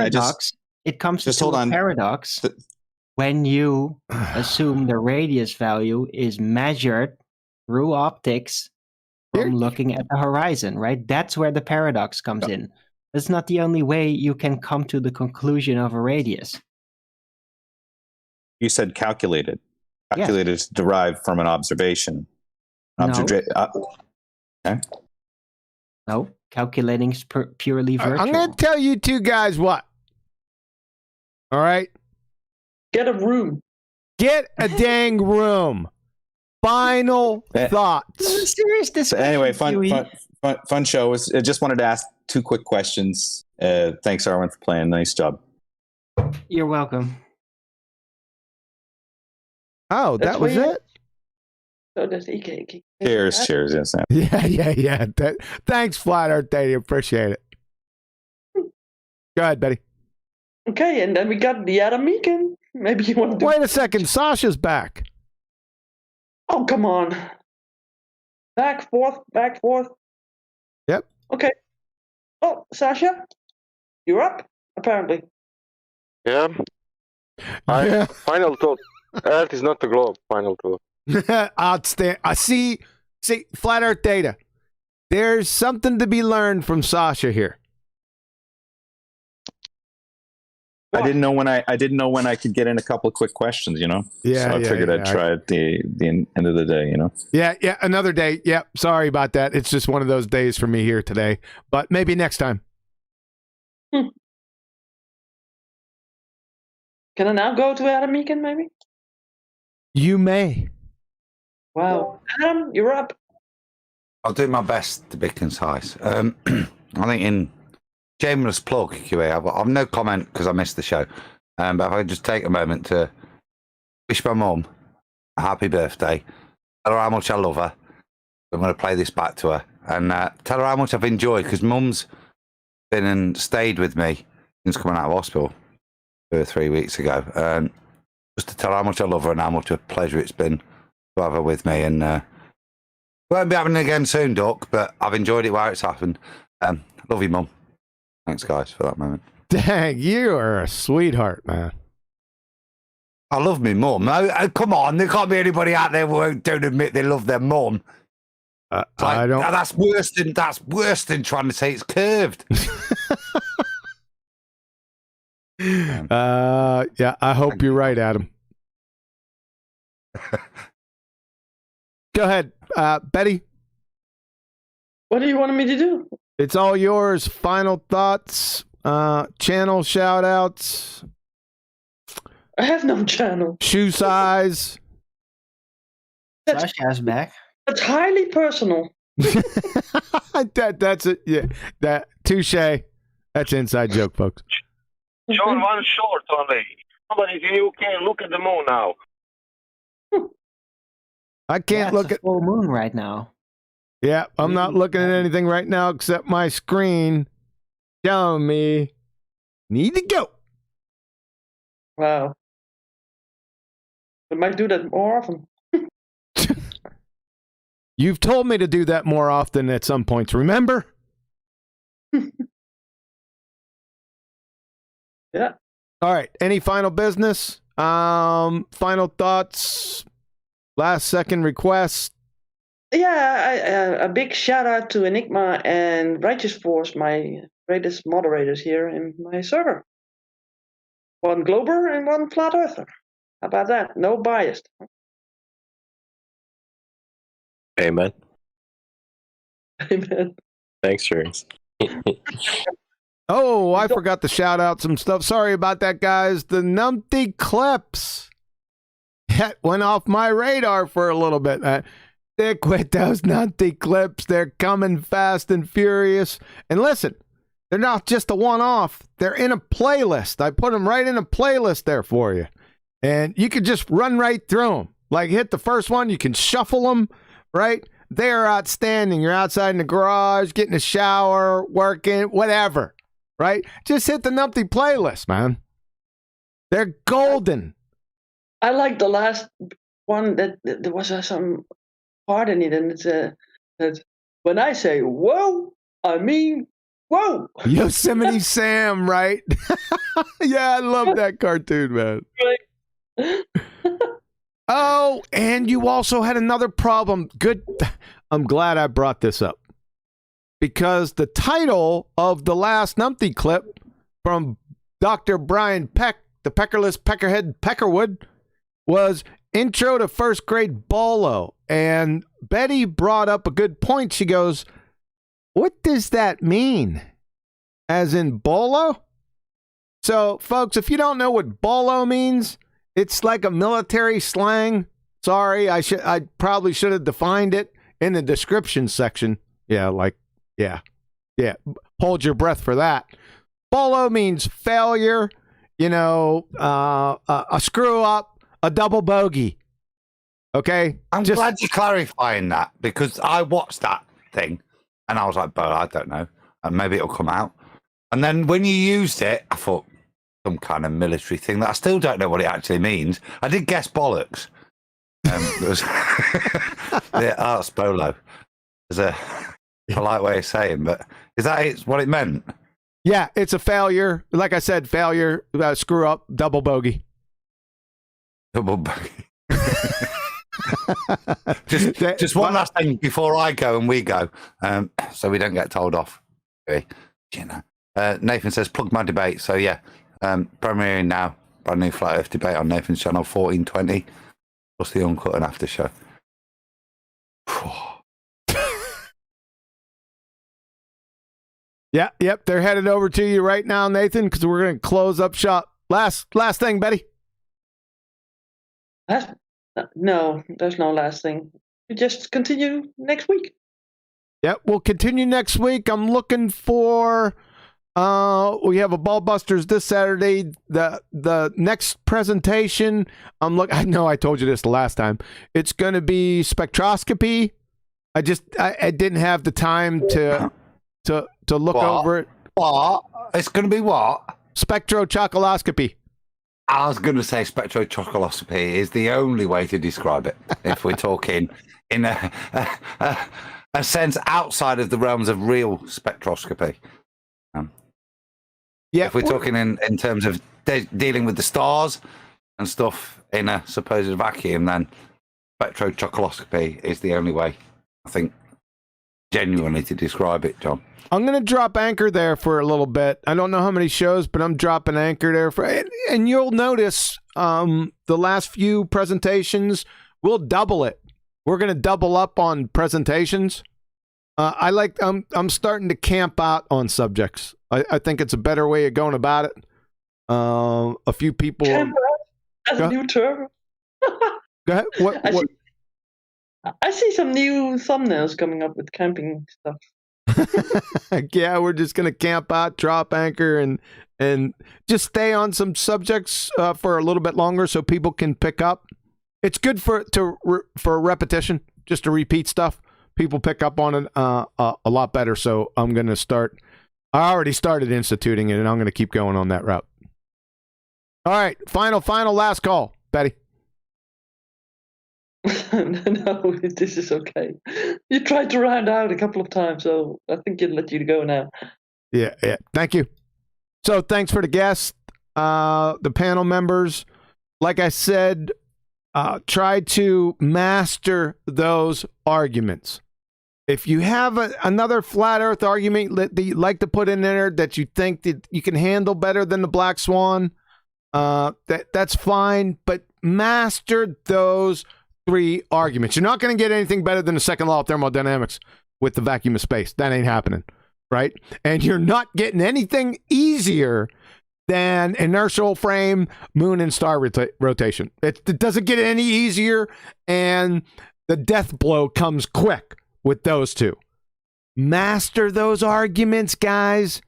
F: It comes to a paradox when you assume the radius value is measured through optics from looking at the horizon, right? That's where the paradox comes in. That's not the only way you can come to the conclusion of a radius.
M: You said calculated. Calculated is derived from an observation. Okay.
F: No, calculating is purely virtual.
A: I'm going to tell you two guys what. All right?
E: Get a room.
A: Get a dang room. Final thoughts.
F: Serious discussion.
M: Anyway, fun show. I just wanted to ask two quick questions. Thanks, Arwen, for playing. Nice job.
F: You're welcome.
A: Oh, that was it?
E: So that's EK.
M: Cheers. Yes, Sam.
A: Yeah. Thanks, Flat Earth Daddy. Appreciate it. Go ahead, Betty.
E: Okay, and then we got the Adam Meekin. Maybe you want to...
A: Wait a second. Sasha's back.
E: Oh, come on. Back, forth.
A: Yep.
E: Okay. Oh, Sasha, you're up, apparently.
D: Yeah. Final thought. Earth is not the globe. Final thought.
A: Outstanding. See, Flat Earth Data. There's something to be learned from Sasha here.
M: I didn't know when I could get in a couple of quick questions, you know.
A: Yeah.
M: So I figured I'd try at the end of the day, you know.
A: Yeah. Another day. Yep. Sorry about that. It's just one of those days for me here today. But maybe next time.
E: Can I now go to Adam Meekin, maybe?
A: You may.
E: Wow. Adam, you're up.
I: I'll do my best to be concise. I think in shameless plug, QA, I've no comment because I missed the show. But if I just take a moment to wish my mum a happy birthday, tell her how much I love her. I'm going to play this back to her and tell her how much I've enjoyed, because mum's been and stayed with me since coming out of hospital 2 or 3 weeks ago. And just to tell her how much I love her and how much of a pleasure it's been to have her with me. And won't be happening again soon, Duck, but I've enjoyed it while it's happened. Love you, Mum. Thanks, guys, for that moment.
A: Dang, you are a sweetheart, man.
I: I love me mum. Come on, there can't be anybody out there who don't admit they love their mum.
A: I don't.
I: That's worse than trying to say it's curved.
A: Yeah, I hope you're right, Adam. Go ahead, Betty.
E: What do you want me to do?
A: It's all yours. Final thoughts, channel shout outs.
E: I have no channel.
A: Shoe size.
F: Sasha's back.
E: That's highly personal.
A: That's it. Yeah, that touche. That's inside joke, folks.
D: John, one short only. Somebody in UK, look at the moon now.
A: I can't look at
F: full moon right now.
A: Yeah, I'm not looking at anything right now except my screen telling me need to go.
E: Wow. I might do that more often.
A: You've told me to do that more often at some points, remember?
E: Yeah.
A: All right. Any final business? Final thoughts? Last second request?
E: Yeah, a big shout out to Enigma and Righteous Force, my greatest moderators here in my server. One Glober and one Flat Earther. How about that? No bias.
L: Amen.
E: Amen.
L: Thanks, James.
A: Oh, I forgot to shout out some stuff. Sorry about that, guys. The numpty clips. That went off my radar for a little bit. Stick with those numpty clips. They're coming fast and furious. And listen, they're not just a one-off. They're in a playlist. I put them right in a playlist there for you. And you can just run right through them. Like hit the first one. You can shuffle them, right? They are outstanding. You're outside in the garage, getting a shower, working, whatever, right? Just hit the numpty playlist, man. They're golden.
E: I like the last one that there was some part in it, and it's that when I say whoa, I mean whoa.
A: Yosemite Sam, right? Yeah, I love that cartoon, man.
E: Right.
A: Oh, and you also had another problem. Good. I'm glad I brought this up. Because the title of the last numpty clip from Dr. Brian Peck, the Peckerless Peckerhead Peckerwood, was Intro to First Grade Bolo. And Betty brought up a good point. She goes, what does that mean? As in bolo? So, folks, if you don't know what bolo means, it's like a military slang. Sorry, I probably should have defined it in the description section. Yeah. Hold your breath for that. Bolo means failure, a screw up, a double bogey. Okay?
I: I'm glad you're clarifying that, because I watched that thing and I was like, but I don't know. And maybe it'll come out. And then when you used it, I thought, some kind of military thing that I still don't know what it actually means. I did guess bollocks. It was the arts bolo. There's a polite way of saying, but is that what it meant?
A: Yeah, it's a failure. Like I said, failure, screw up, double bogey.
I: Double bogey. just one last thing before I go and we go, so we don't get told off. Nathan says, plug my debate. So yeah, premiering now, brand new Flat Earth debate on Nathan's channel, 1420, plus the uncut and after show.
A: Yep, they're headed over to you right now, Nathan, because we're going to close up shop. Last thing, Betty.
E: No, there's no last thing. We just continue next week.
A: Yep, we'll continue next week. I'm looking for... we have a BALLBUSTERS this Saturday. The next presentation, I know I told you this the last time. It's going to be spectroscopy. I didn't have the time to look over it.
I: What? It's going to be what?
A: Spectrochocoloscopy.
I: I was going to say spectrochocoloscopy is the only way to describe it. If we're talking in a sense outside of the realms of real spectroscopy.
A: Yeah,
I: if we're talking in terms of dealing with the stars and stuff in a supposed vacuum, then spectrochocoloscopy is the only way, I think, genuinely to describe it, John.
A: I'm going to drop anchor there for a little bit. I don't know how many shows, but I'm dropping anchor there and you'll notice the last few presentations, we'll double it. We're going to double up on presentations. I'm starting to camp out on subjects. I think it's a better way of going about it. A few people.
E: That's a new term.
A: Go ahead.
E: I see some new thumbnails coming up with camping stuff.
A: Yeah, we're just gonna camp out, drop anchor, and just stay on some subjects for a little bit longer so people can pick up. It's good for repetition, just to repeat stuff. People pick up on it a lot better. So I'm gonna start. I already started instituting it, and I'm gonna keep going on that route. All right, final last call, Betty.
E: No, this is okay. You tried to round out a couple of times, so I think I'll let you go now.
A: Yeah. Thank you. So thanks for the guests, the panel members. Like I said, try to master those arguments. If you have another flat earth argument that you like to put in there that you think that you can handle better than the black swan, that's fine, but master those 3 arguments. You're not going to get anything better than the second law of thermodynamics with the vacuum of space. That ain't happening, right? And you're not getting anything easier than inertial frame, moon and star rotation. It doesn't get any easier, and the death blow comes quick with those 2. Master those arguments, guys.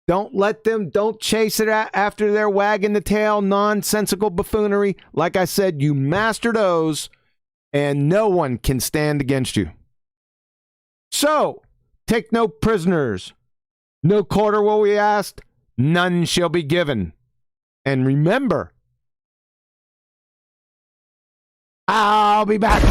A: Don't chase it after they're wagging the tail, nonsensical buffoonery. Like I said, you master those, and no one can stand against you. So, take no prisoners. No quarter will we ask, none shall be given. And remember, I'll be back.